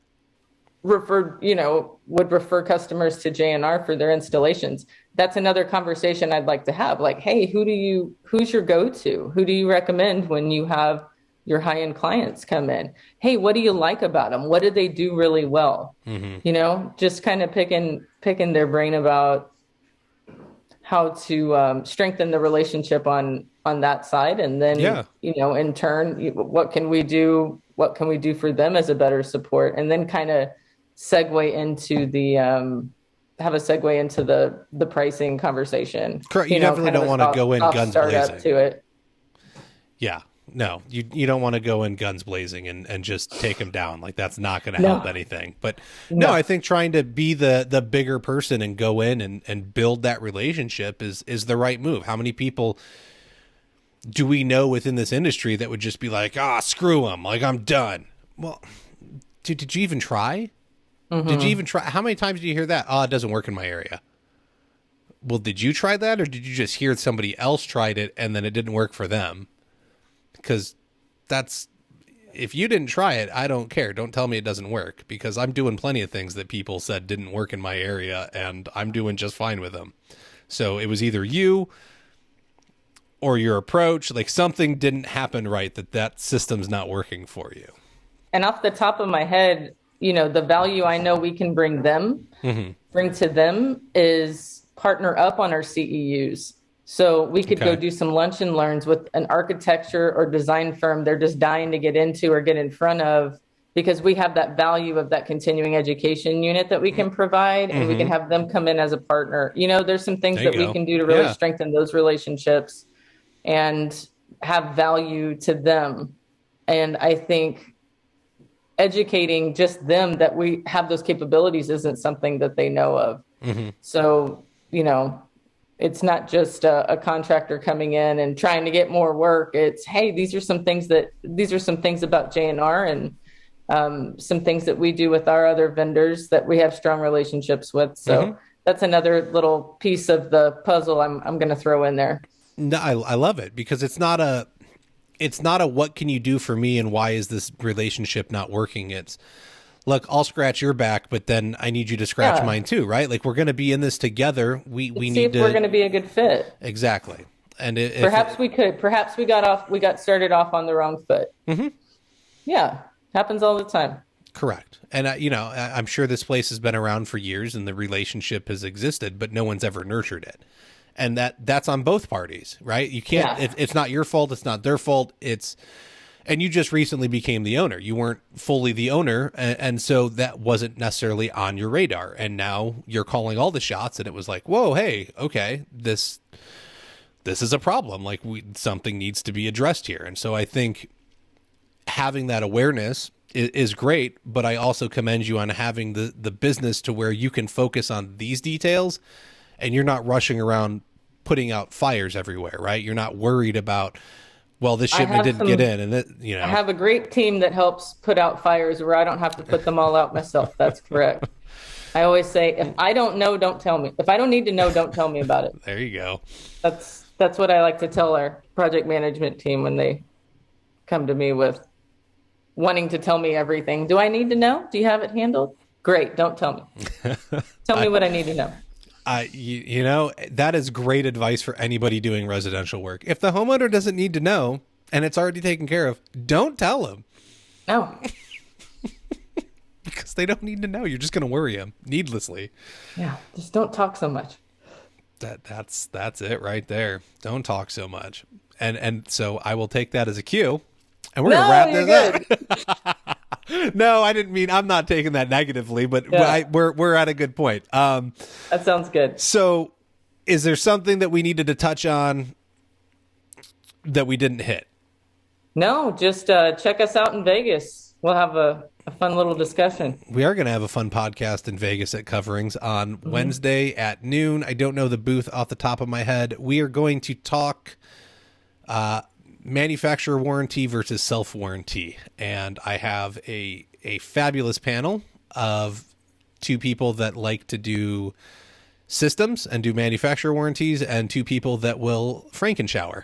refer customers to J&R for their installations. That's another conversation I'd like to have. Like, hey, who's your go-to? Who do you recommend when you have your high-end clients come in? Hey, what do you like about them? What do they do really well? Just kind of picking their brain about how to strengthen the relationship on that side. And then, in turn, what can we do? What can we do for them as a better support? And then kind of segue into the pricing conversation. Correct. You definitely don't want to go in guns blazing to it. Yeah. No, you don't want to go in guns blazing and just take them down. Like, that's not going to help anything. But no, I think trying to be the bigger person and go in and build that relationship is the right move. How many people do we know within this industry that would just be like, screw them, like, I'm done? Well, did you even try? Did you even try? How many times do you hear that? It doesn't work in my area. Well, did you try that, or did you just hear somebody else tried it and then it didn't work for them? Because if you didn't try it, I don't care. Don't tell me it doesn't work, because I'm doing plenty of things that people said didn't work in my area and I'm doing just fine with them. So it was either you or your approach, like something didn't happen right, that system's not working for you. And off the top of my head, the value I know we can bring to them is partner up on our CEUs. So we could go do some lunch and learns with an architecture or design firm they're just dying to get into or get in front of, because we have that value of that continuing education unit that we can provide, and we can have them come in as a partner. There's some things that we can do to really strengthen those relationships and have value to them. And I think educating just them that we have those capabilities isn't something that they know of. So, it's not just a contractor coming in and trying to get more work. It's, hey, these are some things about J&R and some things that we do with our other vendors that we have strong relationships with. So that's another little piece of the puzzle I'm going to throw in there. No, I love it, because it's not a what can you do for me and why is this relationship not working? It's, look, I'll scratch your back, but then I need you to scratch mine too, right? Like, we're going to be in this together. We need see if we're going to be a good fit. Exactly. And perhaps we got started off on the wrong foot. Yeah. Happens all the time. Correct. And I'm sure this place has been around for years and the relationship has existed, but no one's ever nurtured it. And that's on both parties, right? You can't, it's not your fault. It's not their fault. And you just recently became the owner. You weren't fully the owner. And so that wasn't necessarily on your radar. And now you're calling all the shots, and it was like, whoa, hey, okay, this is a problem. Like, something needs to be addressed here. And so I think having that awareness is great, but I also commend you on having the business to where you can focus on these details and you're not rushing around putting out fires everywhere, right? You're not worried about, well, this shipment didn't get in, and I have a great team that helps put out fires where I don't have to put them all out myself. That's correct. I always say, if I don't know, don't tell me. If I don't need to know, don't tell me about it. There you go. That's what I like to tell our project management team when they come to me with wanting to tell me everything. Do I need to know? Do you have it handled? Great. Don't tell me. Tell me what I need to know. That is great advice for anybody doing residential work. If the homeowner doesn't need to know and it's already taken care of, don't tell them. No. Because they don't need to know. You're just going to worry them needlessly. Yeah, just don't talk so much. That's it right there. Don't talk so much. And so I will take that as a cue. And we're going to wrap this up. No, I didn't mean, I'm not taking that negatively, but we're at a good point. That sounds good. So is there something that we needed to touch on that we didn't hit? No, just check us out in Vegas. We'll have a fun little discussion. We are going to have a fun podcast in Vegas at Coverings on Wednesday at noon. I don't know the booth off the top of my head. We are going to talk manufacturer warranty versus self-warranty. And I have a fabulous panel of two people that like to do systems and do manufacturer warranties, and two people that will Frankenshower.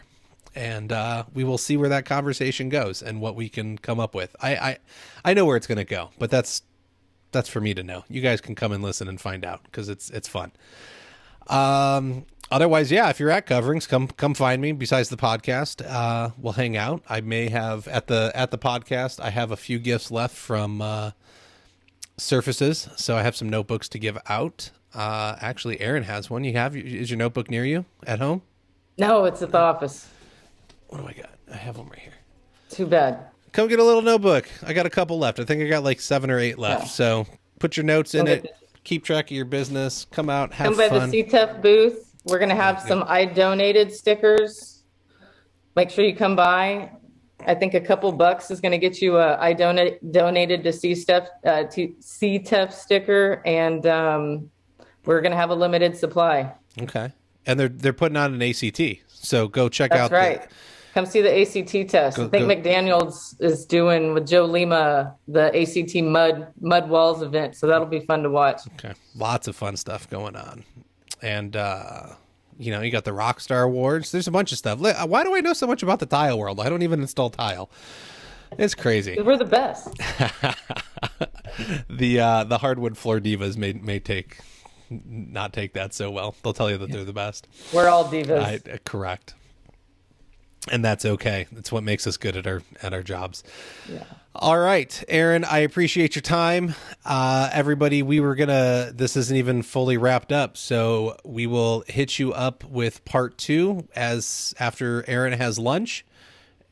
And we will see where that conversation goes and what we can come up with. I know where it's going to go, but that's for me to know. You guys can come and listen and find out, because it's fun. Otherwise, yeah, if you're at Coverings, come find me. Besides the podcast, we'll hang out. I may have at the podcast, I have a few gifts left from Surfaces, so I have some notebooks to give out. Actually, Erin has one. Is your notebook near you at home? No, it's at the office. What do I got? I have them right here. Too bad. Come get a little notebook. I got a couple left. I think I got like 7 or 8 left. Yeah. So put your notes in it. Keep track of your business. Come out, have fun. Come by the CTEF booth. We're going to have some I donated stickers. Make sure you come by. I think a couple bucks is going to get you a I donated to CTEF sticker, and we're going to have a limited supply. Okay. And they're putting on an ACT. So go check out. That's right. Come see the ACT test. I think McDaniels is doing with Joe Lima the ACT mud walls event, so that'll be fun to watch. Okay, lots of fun stuff going on, and you got the Rockstar Awards. There's a bunch of stuff. Why do I know so much about the tile world? I don't even install tile. It's crazy. We're the best. The hardwood floor divas may not take that so well. They'll tell you that they're the best. We're all divas. Correct. And that's okay. That's what makes us good at our jobs. Yeah. All right, Erin, I appreciate your time. Everybody, this isn't even fully wrapped up, so we will hit you up with part 2 after Erin has lunch,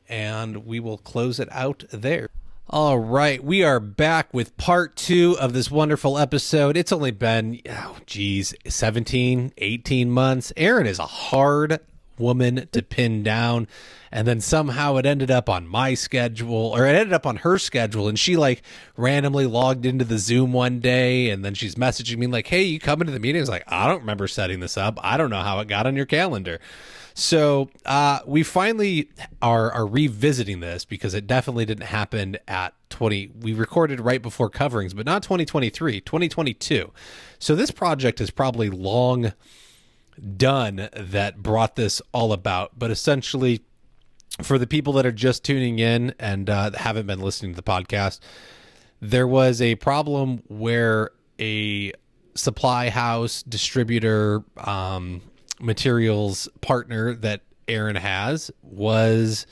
and we will close it out there. All right, we are back with part 2 of this wonderful episode. It's only been, 17, 18 months. Erin is a hard woman to pin down, and then somehow it ended up on my schedule, or it ended up on her schedule, and she like randomly logged into the Zoom one day, and then she's messaging me like, hey, you coming to the meeting? I was like, I don't remember setting this up. I don't know how it got on your calendar. So we finally are revisiting this, because it definitely didn't happen we recorded right before Coverings, but not 2023, 2022. So this project is probably long done that brought this all about. But essentially, for the people that are just tuning in and haven't been listening to the podcast, there was a problem where a supply house distributor materials partner that Erin has was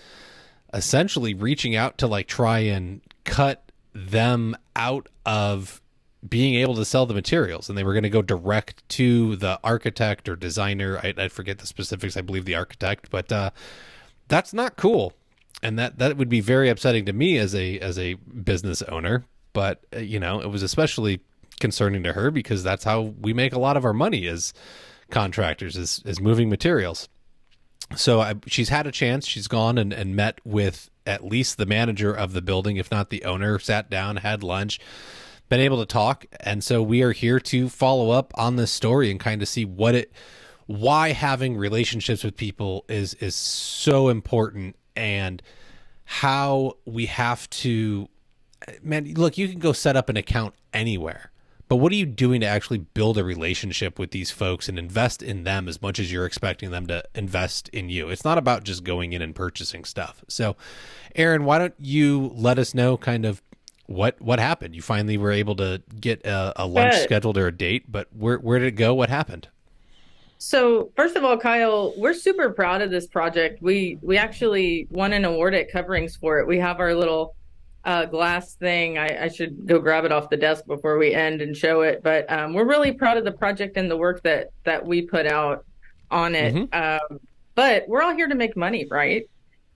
essentially reaching out to like try and cut them out of being able to sell the materials, and they were going to go direct to the architect or designer. I forget the specifics. I believe the architect, but that's not cool, and that would be very upsetting to me as a business owner. But it was especially concerning to her, because that's how we make a lot of our money as contractors, is moving materials. So she's had a chance. She's gone and met with at least the manager of the building, if not the owner, sat down, had lunch, been able to talk. And so we are here to follow up on this story and kind of see why having relationships with people is so important, and how we have to, man, look, you can go set up an account anywhere, but what are you doing to actually build a relationship with these folks and invest in them as much as you're expecting them to invest in you? It's not about just going in and purchasing stuff. So Erin, why don't you let us know kind of what happened? You finally were able to get a lunch scheduled or a date, but where did it go? What happened? So first of all, Kyle, we're super proud of this project. We actually won an award at Coverings for it. We have our little glass thing. I should go grab it off the desk before we end and show it. But we're really proud of the project and the work that we put out on it. Mm-hmm. But we're all here to make money, right?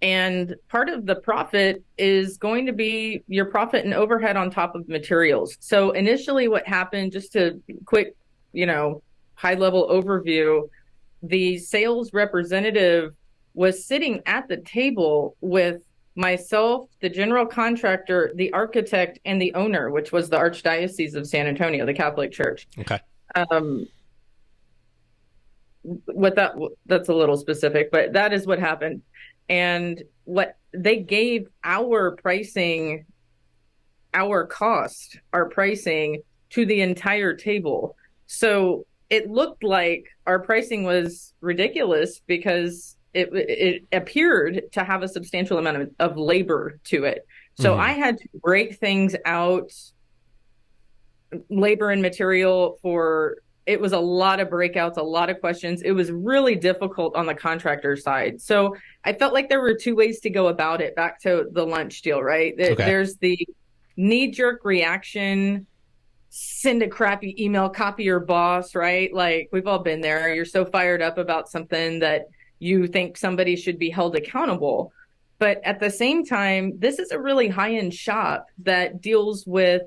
And part of the profit is going to be your profit and overhead on top of materials. So initially what happened, just to quick, high level overview, the sales representative was sitting at the table with myself, the general contractor, the architect, and the owner, which was the Archdiocese of San Antonio, the Catholic Church. Okay. That's a little specific, but that is what happened. And what they gave our pricing, our cost, our pricing to the entire table. So it looked like our pricing was ridiculous because it appeared to have a substantial amount of labor to it. So I had to break things out, labor and material it was a lot of breakouts, a lot of questions. It was really difficult on the contractor side. So I felt like there were two ways to go about it, back to the lunch deal, right? Okay. There's the knee-jerk reaction, send a crappy email, copy your boss, right? Like, we've all been there. You're so fired up about something that you think somebody should be held accountable. But at the same time, this is a really high-end shop that deals with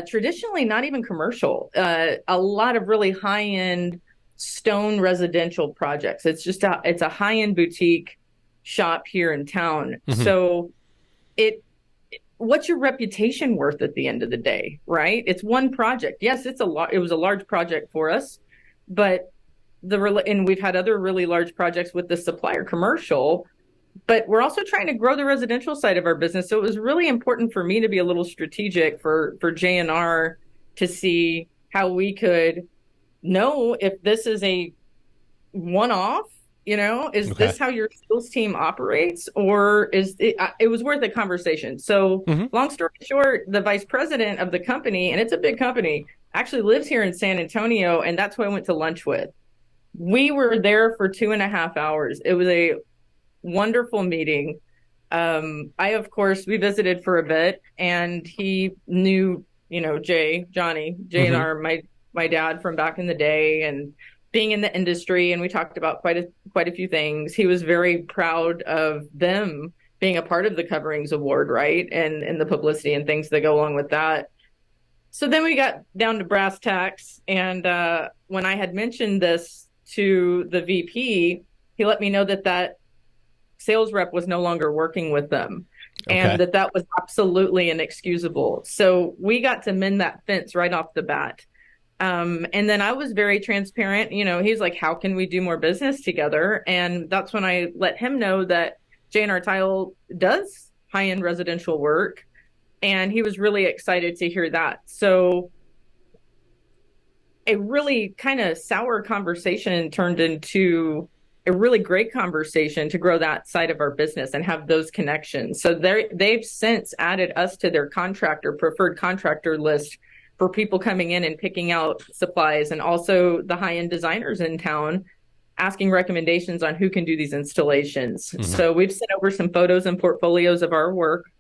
traditionally not even commercial, a lot of really high-end stone residential projects. It's a high-end boutique shop here in town. So what's your reputation worth at the end of the day, right? It's one project. Yes, it was a large project for us, but and we've had other really large projects with the supplier commercial, but we're also trying to grow the residential side of our business. So it was really important for me to be a little strategic for J&R to see how we could know if this is a one-off, is this how your sales team operates, or it was worth a conversation. So long story short, the vice president of the company, and it's a big company, actually lives here in San Antonio. And that's who I went to lunch with. We were there for 2.5 hours. It was a wonderful meeting. Of course, we visited for a bit, and he knew, Johnny, J&R, my dad from back in the day, and being in the industry. And we talked about quite a few things. He was very proud of them being a part of the Coverings Award, right? And the publicity and things that go along with that. So then we got down to brass tacks. And when I had mentioned this to the VP, he let me know that sales rep was no longer working with them, and that was absolutely inexcusable. So we got to mend that fence right off the bat. And then I was very transparent. He's like, how can we do more business together? And that's when I let him know that J&R Tile does high-end residential work. And he was really excited to hear that. So a really kind of sour conversation turned into a really great conversation to grow that side of our business and have those connections. So they've since added us to their preferred contractor list for people coming in and picking out supplies, and also the high-end designers in town asking recommendations on who can do these installations. So we've sent over some photos and portfolios of our work,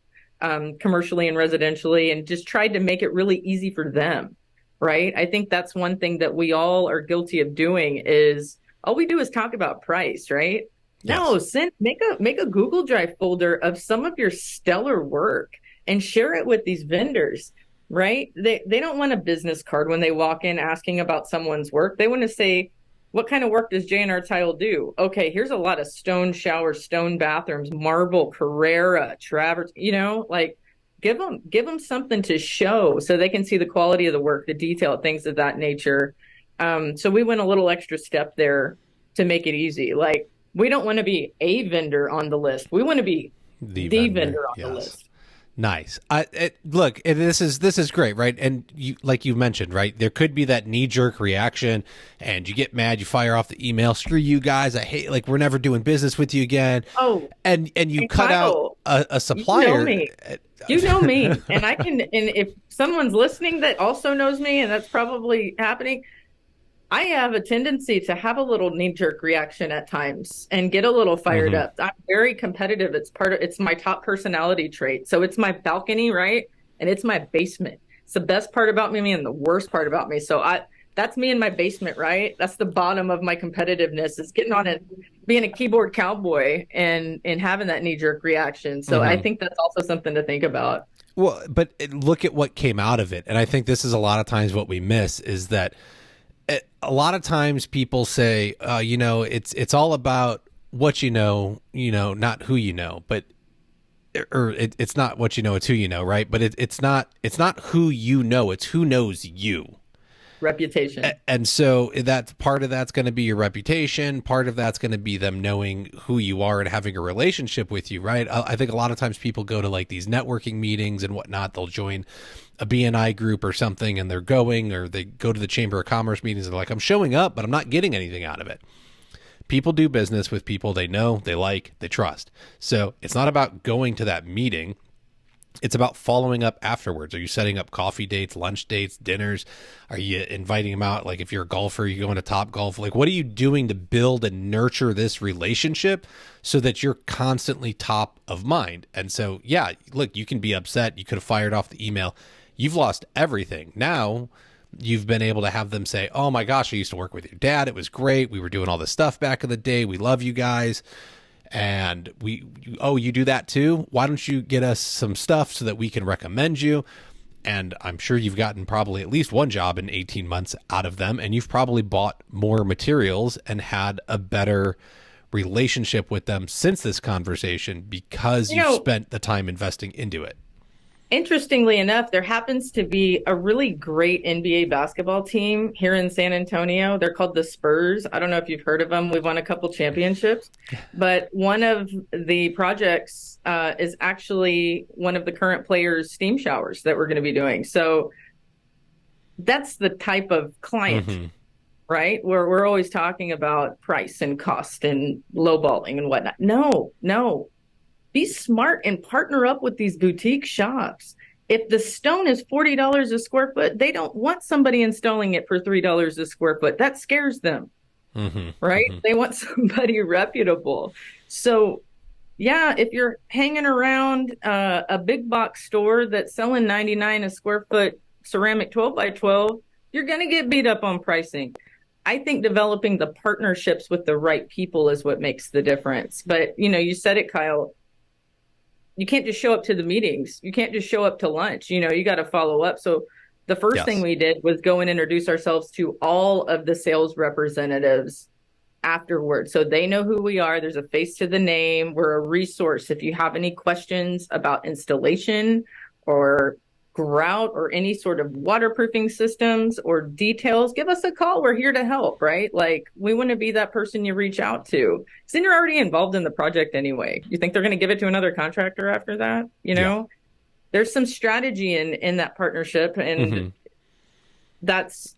commercially and residentially, and just tried to make it really easy for them, right? I think that's one thing that we all are guilty of doing is all we do is talk about price, right? Yes. No, make a Google Drive folder of some of your stellar work and share it with these vendors, right? They don't want a business card when they walk in asking about someone's work. They want to say, what kind of work does J&R Tile do? Okay, here's a lot of stone showers, stone bathrooms, marble, Carrera, traverse, give them something to show so they can see the quality of the work, the detail, things of that nature. So we went a little extra step there to make it easy. Like, we don't want to be a vendor on the list. We want to be the vendor on the list. Nice. Look, this is great, right? And you mentioned, right? There could be that knee-jerk reaction, and you get mad, you fire off the email. Screw you guys! I hate. We're never doing business with you again. Oh, and you cut Kyle, out a supplier. You know me. You know me, and I can. And if someone's listening that also knows me, and that's probably happening, I have a tendency to have a little knee-jerk reaction at times and get a little fired up. I'm very competitive. It's my top personality trait. So it's my balcony, right? And it's my basement. It's the best part about me and the worst part about me. So that's me in my basement, right? That's the bottom of my competitiveness, is getting on it, being a keyboard cowboy and having that knee-jerk reaction. So I think that's also something to think about. Well, but look at what came out of it. And I think this is a lot of times what we miss is that a lot of times people say, it's all about what not who you know, but it's not what you know, it's who you know, right? But it's not who you know, it's who knows you. Reputation. And so that's part of that's going to be your reputation. Part of that's going to be them knowing who you are and having a relationship with you, right? I think a lot of times people go to like these networking meetings and whatnot. They'll join a BNI group or something and they're going, or they go to the Chamber of Commerce meetings and they're like, I'm showing up, but I'm not getting anything out of it. People do business with people they know, they like, they trust. So it's not about going to that meeting. It's about following up afterwards. Are you setting up coffee dates, lunch dates, dinners? Are you inviting them out? Like if you're a golfer, you going to Top Golf. Like what are you doing to build and nurture this relationship so that you're constantly top of mind? And so, yeah, look, you can be upset. You could have fired off the email. You've lost everything. Now you've been able to have them say, oh my gosh, I used to work with your dad. It was great. We were doing all this stuff back in the day. We love you guys. And you do that too? Why don't you get us some stuff so that we can recommend you? And I'm sure you've gotten probably at least one job in 18 months out of them. And you've probably bought more materials and had a better relationship with them since this conversation because you spent the time investing into it. Interestingly enough, there happens to be a really great NBA basketball team here in San Antonio. They're called the Spurs. I don't know if you've heard of them. We've won a couple championships. But one of the projects is actually one of the current players' steam showers that we're going to be doing. So that's the type of client, right? Where we're always talking about price and cost and lowballing and whatnot. No. Be smart and partner up with these boutique shops. If the stone is $40 a square foot, they don't want somebody installing it for $3 a square foot. That scares them, right? They want somebody reputable. So, yeah, if you're hanging around a big box store that's selling $99 a square foot ceramic 12 by 12, you're going to get beat up on pricing. I think developing the partnerships with the right people is what makes the difference. But, you said it, Kyle. You can't just show up to the meetings. You can't just show up to lunch. You got to follow up. So the first thing we did was go and introduce ourselves to all of the sales representatives afterwards. So they know who we are. There's a face to the name. We're a resource. If you have any questions about installation or grout or any sort of waterproofing systems or details, give us a call. We're here to help, right? Like we want to be that person you reach out to. Because then you're already involved in the project anyway. You think they're going to give it to another contractor after that? There's some strategy in that partnership, and that's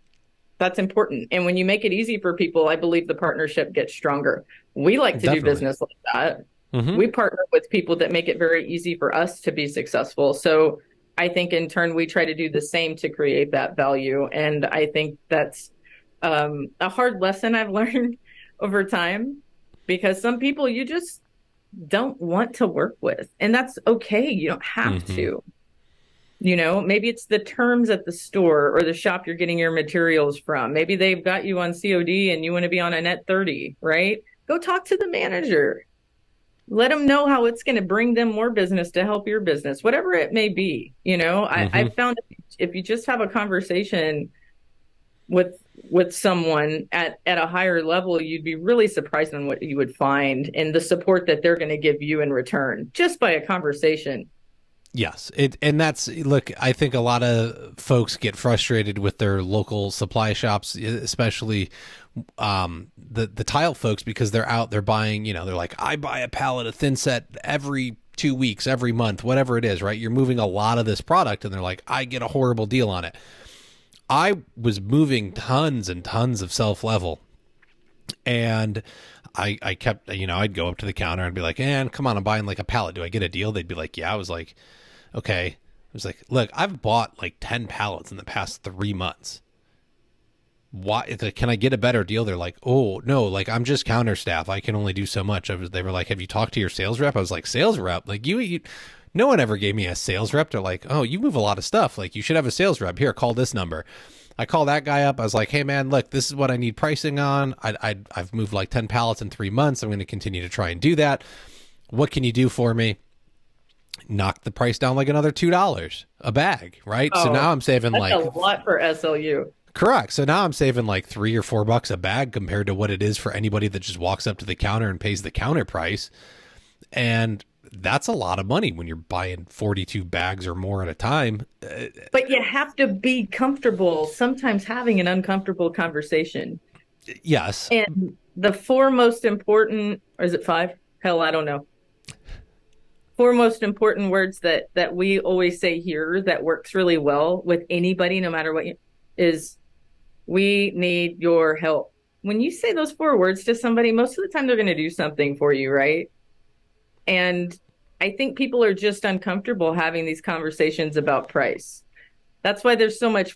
important. And when you make it easy for people, I believe the partnership gets stronger. We like to do business like that. We partner with people that make it very easy for us to be successful. So I think in turn, we try to do the same to create that value. And I think that's a hard lesson I've learned over time, because some people you just don't want to work with. And that's okay. You don't have to. Maybe it's the terms at the store or the shop you're getting your materials from. Maybe they've got you on COD and you want to be on a net 30, right? Go talk to the manager. Let them know how it's going to bring them more business to help your business, whatever it may be. I found if you just have a conversation with someone at a higher level, you'd be really surprised on what you would find and the support that they're going to give you in return just by a conversation. Yes. Look, I think a lot of folks get frustrated with their local supply shops, especially the tile folks, because they're buying, they're like, I buy a pallet of thin set every 2 weeks, every month, whatever it is, right? You're moving a lot of this product and they're like, I get a horrible deal on it. I was moving tons and tons of self-level, and I kept, I'd go up to the counter and be like, come on, I'm buying like a pallet. Do I get a deal? They'd be like, yeah. I was like, okay. I was like, look, I've bought like 10 pallets in the past 3 months. Why? Can I get a better deal? They're like, oh no, like I'm just counter staff. I can only do so much. They were like, have you talked to your sales rep? I was like, sales rep? Like you no one ever gave me a sales rep. They're like, oh, you move a lot of stuff. Like you should have a sales rep. Here, call this number. I call that guy up. I was like, hey man, look, this is what I need pricing on. I've moved like 10 pallets in 3 months. I'm going to continue to try and do that. What can you do for me? Knock the price down like another $2 a bag, right? So now I'm saving that's like a lot for SLU. Correct. So now I'm saving like $3 or $4 a bag compared to what it is for anybody that just walks up to the counter and pays the counter price. And that's a lot of money when you're buying 42 bags or more at a time. But you have to be comfortable sometimes having an uncomfortable conversation. Yes. And the four most important, or is it five? Hell, I don't know. Four most important words that we always say here that works really well with anybody, no matter what, is we need your help. When you say those four words to somebody, most of the time they're going to do something for you, right? And I think people are just uncomfortable having these conversations about price. That's why there's so much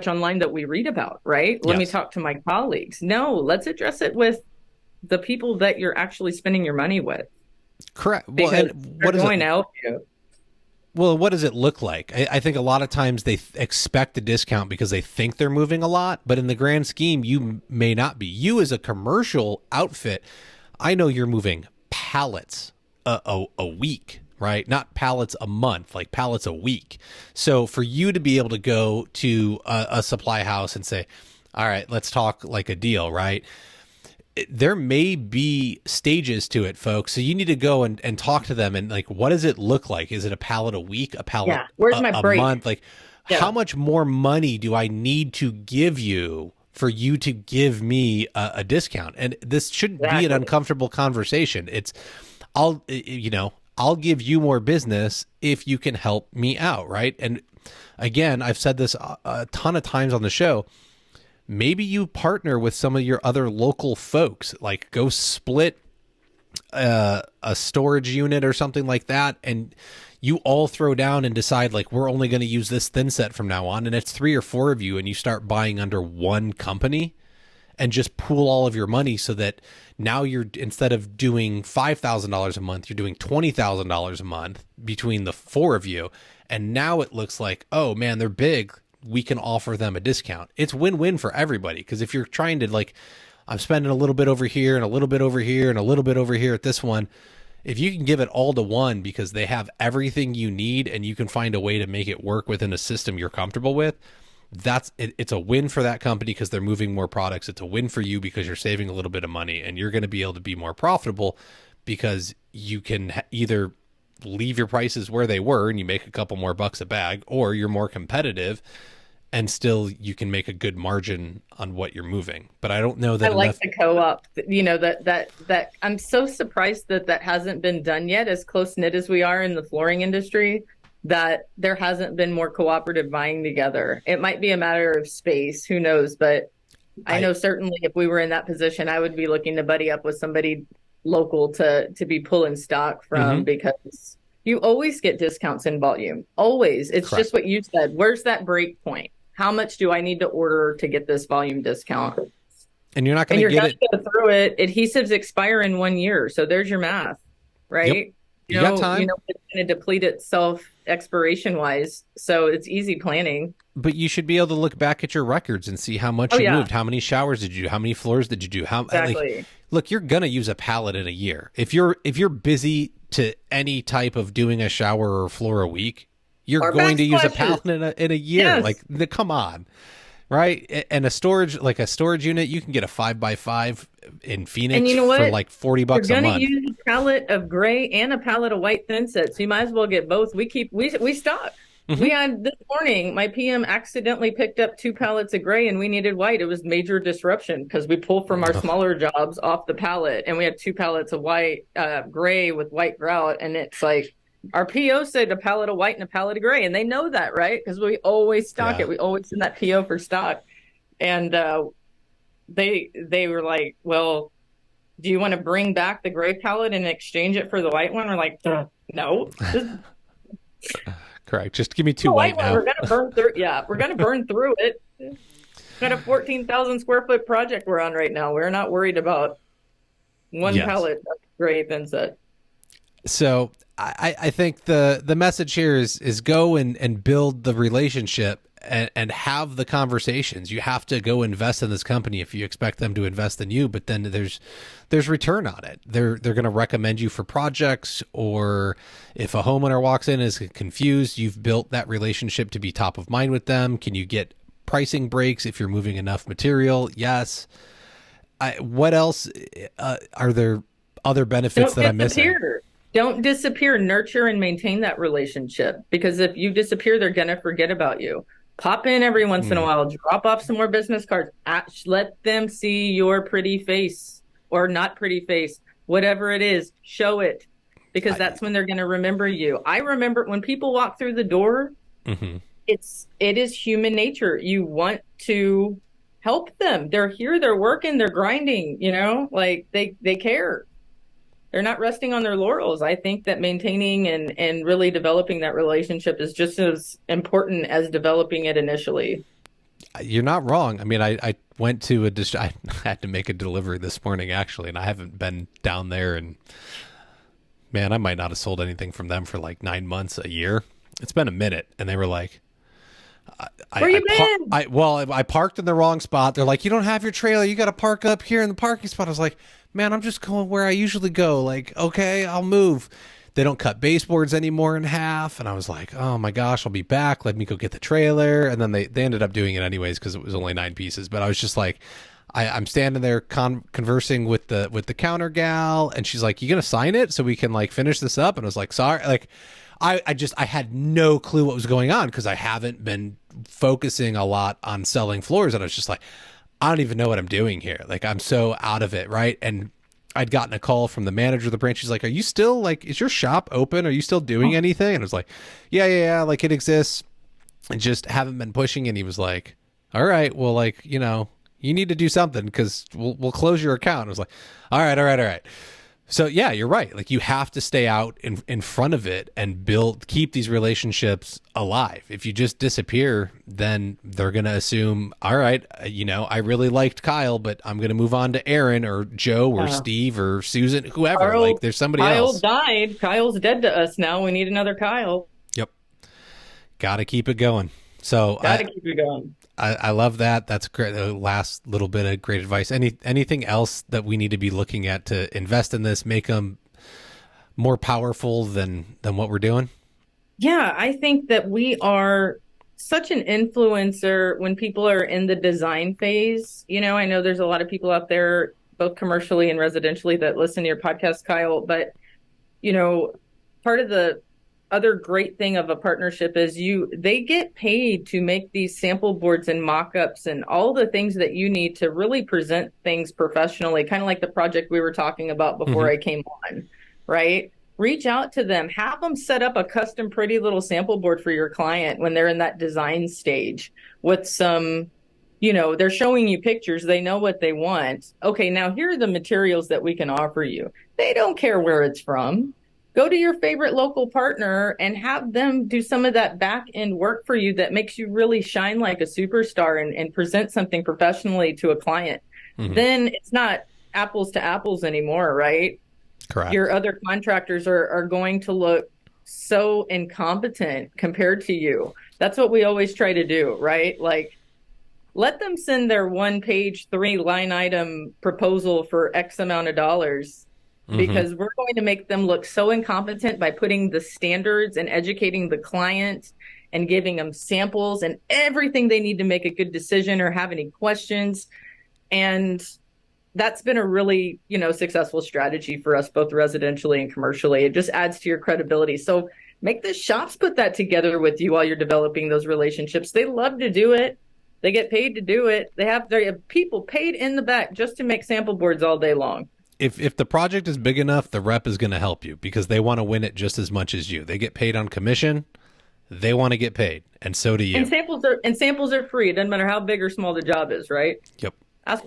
online that we read about, right? Let me talk to my colleagues. No, let's address it with the people that you're actually spending your money with. Correct. Well, and what is going to help you? Well, what does it look like? I think a lot of times they expect a discount because they think they're moving a lot, but in the grand scheme, you may not be. You as a commercial outfit, I know you're moving pallets a week, right? Not pallets a month, like pallets a week. So for you to be able to go to a supply house and say, all right, let's talk like a deal, right? There may be stages to it, folks. So you need to go and talk to them and like, what does it look like? Is it a pallet a week, a pallet Where's my break? month? Like, how much more money do I need to give you for you to give me a discount? And this shouldn't be an uncomfortable conversation. It's, I'll give you more business if you can help me out, right? And again, I've said this a ton of times on the show. Maybe you partner with some of your other local folks, like go split a storage unit or something like that, and you all throw down and decide like we're only going to use this thin set from now on, and it's 3 or 4 of you, and you start buying under one company and just pool all of your money so that now you're, instead of doing $5,000 a month, you're doing $20,000 a month between the 4 of you. And now it looks like, oh man, they're big. We can offer them a discount. It's win-win for everybody. Because if you're trying to like, I'm spending a little bit over here and a little bit over here and a little bit over here at this one, if you can give it all to one because they have everything you need and you can find a way to make it work within a system you're comfortable with, that's it. It's a win for that company because they're moving more products. It's a win for you because you're saving a little bit of money and you're going to be able to be more profitable because you can either leave your prices where they were and you make a couple more bucks a bag, or you're more competitive and still you can make a good margin on what you're moving. But I don't know that I like the co-op, that I'm so surprised that hasn't been done yet, as close knit as we are in the flooring industry, that there hasn't been more cooperative buying together. It might be a matter of space, who knows, but I know certainly if we were in that position, I would be looking to buddy up with somebody local to be pulling stock from, because you always get discounts in volume. Always. It's Correct. Just what you said. Where's that break point? How much do I need to order to get this volume discount? And you're not going to get it. Go through it. Adhesives expire in 1 year. So there's your math, right? Yep. You got time. It's going to deplete itself expiration wise. So it's easy planning. But you should be able to look back at your records and see how much you moved. How many showers did you do? How many floors did you do? Exactly. Look, you're going to use a pallet in a year. If you're busy to any type of doing a shower or floor a week, you're going to use a pallet in a year. Yes. Like, come on, right? And a storage unit, you can get a 5x5 in Phoenix and you know what? for like $40 a month. You're going to use a pallet of gray and a pallet of white thin sets. So you might as well get both. We stock. We had this morning, my PM accidentally picked up 2 pallets of gray and we needed white. It was major disruption because we pulled from our smaller jobs off the pallet and we had 2 pallets of white, gray with white grout. And it's like, our PO said a pallet of white and a pallet of gray, and they know that, right? Because we always stock it. We always send that PO for stock. And they were like, well, do you want to bring back the gray pallet and exchange it for the white one? We're like, no. Correct. Just give me 2 white now. We're going to burn through. Yeah, we're going to burn through it. Got a 14,000 square foot project we're on right now. We're not worried about one pallet of gray thin set. So I think the message here is go and build the relationship and have the conversations. You have to go invest in this company if you expect them to invest in you, but then there's return on it. They're going to recommend you for projects, or if a homeowner walks in and is confused, you've built that relationship to be top of mind with them. Can you get pricing breaks if you're moving enough material? Yes. What else are there other benefits that I'm missing? Don't disappear. Nurture and maintain that relationship, because if you disappear, they're going to forget about you. Pop in every once in a while, drop off some more business cards. Let them see your pretty face or not pretty face, whatever it is, show it, because that's when they're going to remember you. I remember when people walk through the door, it is human nature. You want to help them. They're here, they're working, they're grinding, like they care. They're not resting on their laurels. I think that maintaining and really developing that relationship is just as important as developing it initially. You're not wrong. I mean, I went to I had to make a delivery this morning, actually, and I haven't been down there, and man, I might not have sold anything from them for like 9 months, a year. It's been a minute. And they were like, where you been? I parked in the wrong spot. They're like, you don't have your trailer. You got to park up here in the parking spot. I was like, man, I'm just going where I usually go. Like, okay, I'll move. They don't cut baseboards anymore in half. And I was like, oh my gosh, I'll be back. Let me go get the trailer. And then they ended up doing it anyways, because it was only 9 pieces. But I was just like, I'm standing there conversing with the counter gal, and she's like, you going to sign it so we can like finish this up? And I was like, sorry. Like, I had no clue what was going on, because I haven't been focusing a lot on selling floors. And I was just like, I don't even know what I'm doing here. Like, I'm so out of it. Right. And I'd gotten a call from the manager of the branch. She's like, are you still like, is your shop open? Are you still doing anything? And I was like, yeah. Like, it exists. I just haven't been pushing. And he was like, all right, well, like, you need to do something, because we'll close your account. I was like, all right. So yeah, you're right. Like, you have to stay out in front of it and keep these relationships alive. If you just disappear, then they're going to assume, all right, I really liked Kyle, but I'm going to move on to Erin or Joe or Steve or Susan, whoever. Like, there's somebody else. Kyle died. Kyle's dead to us now. We need another Kyle. Yep. Got to keep it going. So keep it going. I love that. That's great. The last little bit of great advice. Anything else that we need to be looking at to invest in this, make them more powerful than what we're doing? Yeah, I think that we are such an influencer when people are in the design phase. I know there's a lot of people out there, both commercially and residentially, that listen to your podcast, Kyle. But, part of the other great thing of a partnership is they get paid to make these sample boards and mock-ups and all the things that you need to really present things professionally, kind of like the project we were talking about before I came on, right? Reach out to them, have them set up a custom pretty little sample board for your client when they're in that design stage with some, they're showing you pictures, they know what they want. Okay, now here are the materials that we can offer you. They don't care where it's from. Go to your favorite local partner and have them do some of that back end work for you that makes you really shine like a superstar and present something professionally to a client. Then it's not apples to apples anymore, right? Correct. Your other contractors are going to look so incompetent compared to you. That's what we always try to do, right? Like, let them send their 1-page, 3-line item proposal for X amount of dollars. Because we're going to make them look so incompetent by putting the standards and educating the client and giving them samples and everything they need to make a good decision or have any questions. And that's been a really, successful strategy for us, both residentially and commercially. It just adds to your credibility. So make the shops put that together with you while you're developing those relationships. They love to do it. They get paid to do it. They have people paid in the back just to make sample boards all day long. If the project is big enough, the rep is going to help you, because they want to win it just as much as you. They get paid on commission. They want to get paid, and so do you. And samples are free. It doesn't matter how big or small the job is, right? Yep. Ask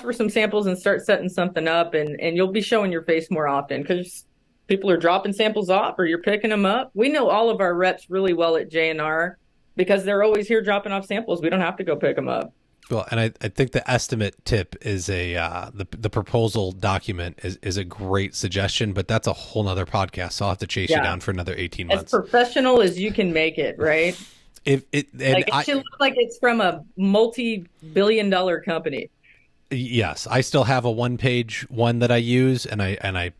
for some samples and start setting something up, and you'll be showing your face more often, because people are dropping samples off or you're picking them up. We know all of our reps really well at J&R because they're always here dropping off samples. We don't have to go pick them up. Well, and I think the estimate tip is the proposal document is a great suggestion, but that's a whole nother podcast. So I'll have to chase you down for another 18 months. As professional as you can make it, right? Like it should look like it's from a multi-billion-dollar company. Yes, I still have a one-page one that I use, and I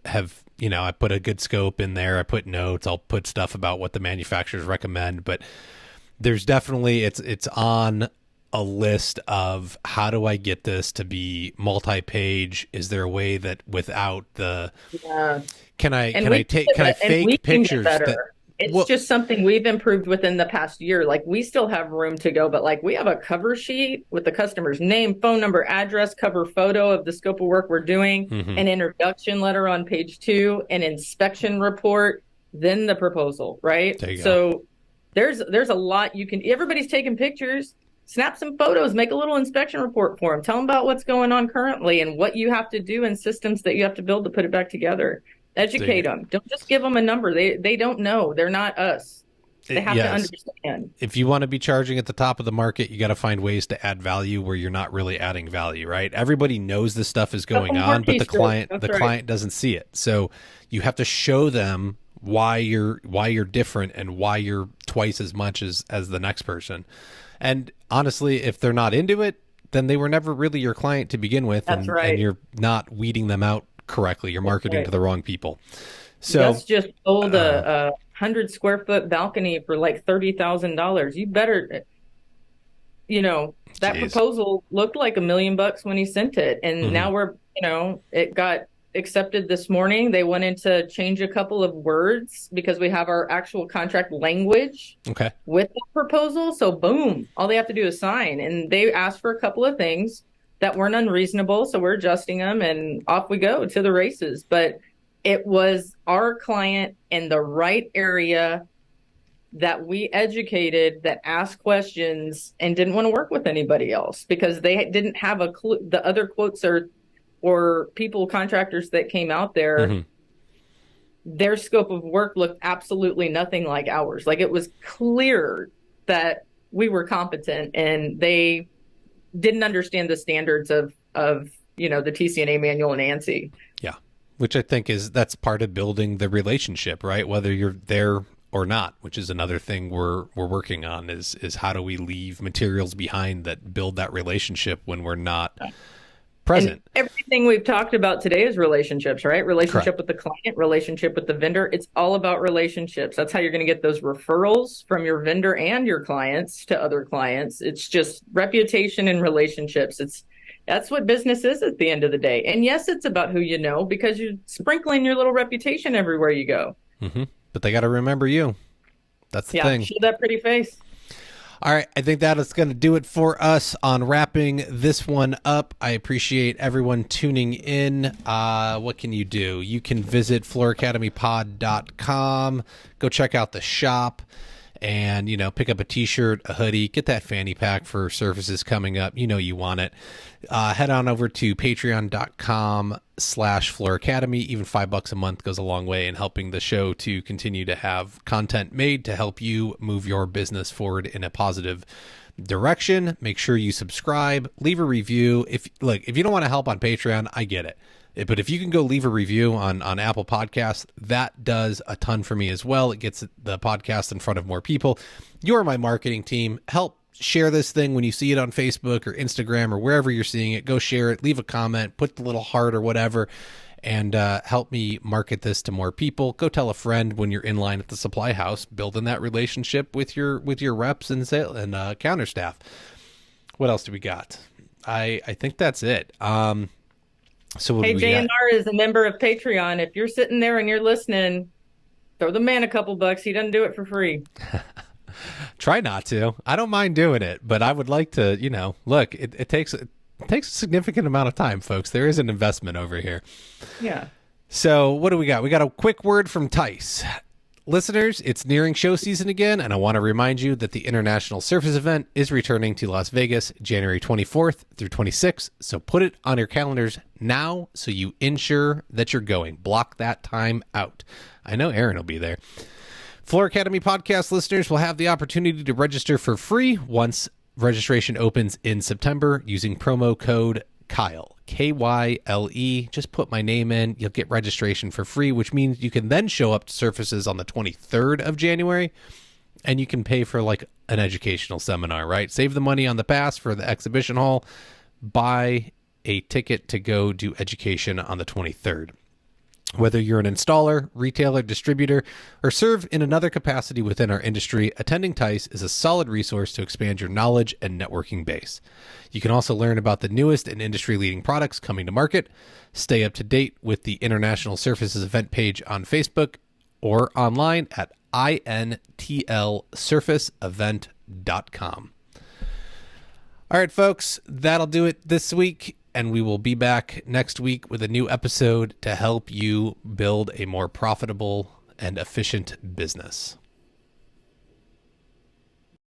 have, I put a good scope in there. I put notes. I'll put stuff about what the manufacturers recommend, but there's definitely it's on a list of how do I get this to be multi-page? Is there a way that without the can I fake pictures that it's just something we've improved within the past year. Like we still have room to go, but like we have a cover sheet with the customer's name, phone number, address, cover photo of the scope of work we're doing, an introduction letter on page 2, an inspection report, then the proposal, right? So there's a lot you can, everybody's taking pictures, snap some photos, make a little inspection report for them, tell them about what's going on currently and what you have to do and systems that you have to build to put it back together. Educate them. Don't just give them a number. They don't know. They're not us. They have to understand. If you want to be charging at the top of the market, you got to find ways to add value where you're not really adding value, right? Everybody knows this stuff is going on, but the client doesn't see it. So you have to show them why you're different and why you're twice as much as the next person. And honestly, if they're not into it, then they were never really your client to begin with, and you're not weeding them out correctly. You're marketing to the wrong people. So Gus just sold a 100 square foot balcony for like $30,000. You better, that proposal looked like $1 million when he sent it, and now we're, it got accepted this morning. They went in to change a couple of words because we have our actual contract language with the proposal. So boom, all they have to do is sign, and they asked for a couple of things that weren't unreasonable. So we're adjusting them and off we go to the races. But it was our client in the right area that we educated, that asked questions and didn't want to work with anybody else because they didn't have a clue. The other quotes or contractors that came out there, their scope of work looked absolutely nothing like ours. Like it was clear that we were competent and they didn't understand the standards of the TCNA manual and ANSI. Yeah, which I think that's part of building the relationship, right? Whether you're there or not, which is another thing we're working on is how do we leave materials behind that build that relationship when we're not present. And everything we've talked about today is relationships, right? Relationship with the client, relationship with the vendor. It's all about relationships. That's how you're going to get those referrals from your vendor and your clients to other clients. It's just reputation and relationships. That's what business is at the end of the day. And yes, it's about who you know because you're sprinkling your little reputation everywhere you go. But they got to remember you. That's the thing. Show that pretty face. All right, I think that is going to do it for us on wrapping this one up. I appreciate everyone tuning in. What can you do? You can visit flooracademypod.com, go check out the shop, and, pick up a t-shirt, a hoodie, get that fanny pack for services coming up. You want it. Head on over to patreon.com/flooracademy. Even $5 a month goes a long way in helping the show to continue to have content made to help you move your business forward in a positive direction. Make sure you subscribe, leave a review. If you don't want to help on Patreon, I get it. But if you can go leave a review on Apple Podcasts, that does a ton for me as well. It gets the podcast in front of more people. You're my marketing team. Help share this thing when you see it on Facebook or Instagram or wherever you're seeing it. Go share it, leave a comment, put the little heart or whatever, and help me market this to more people. Go tell a friend when you're in line at the supply house, building that relationship with your reps and sales and counter staff. What else do we got? I think that's it. So hey, J&R is a member of Patreon. If you're sitting there and you're listening, throw the man a couple bucks. He doesn't do it for free. Try not to. I don't mind doing it, but I would like to, look, it takes a significant amount of time, folks. There is an investment over here. Yeah. So what do we got? We got a quick word from Tice. Listeners, it's nearing show season again, and I want to remind you that the International Surface event is returning to Las Vegas January 24th through 26th, so put it on your calendars now so you ensure that you're going. Block that time out. I know Erin will be there. Floor Academy podcast listeners will have the opportunity to register for free once registration opens in September using promo code Kyle. Kyle. Just put my name in. You'll get registration for free, which means you can then show up to Surfaces on the 23rd of January and you can pay for like an educational seminar, right? Save the money on the pass for the exhibition hall, buy a ticket to go do education on the 23rd. Whether you're an installer, retailer, distributor, or serve in another capacity within our industry, attending TICE is a solid resource to expand your knowledge and networking base. You can also learn about the newest and industry-leading products coming to market, stay up to date with the International Surfaces event page on Facebook, or online at intlsurfaceevent.com. All right, folks, that'll do it this week. And we will be back next week with a new episode to help you build a more profitable and efficient business.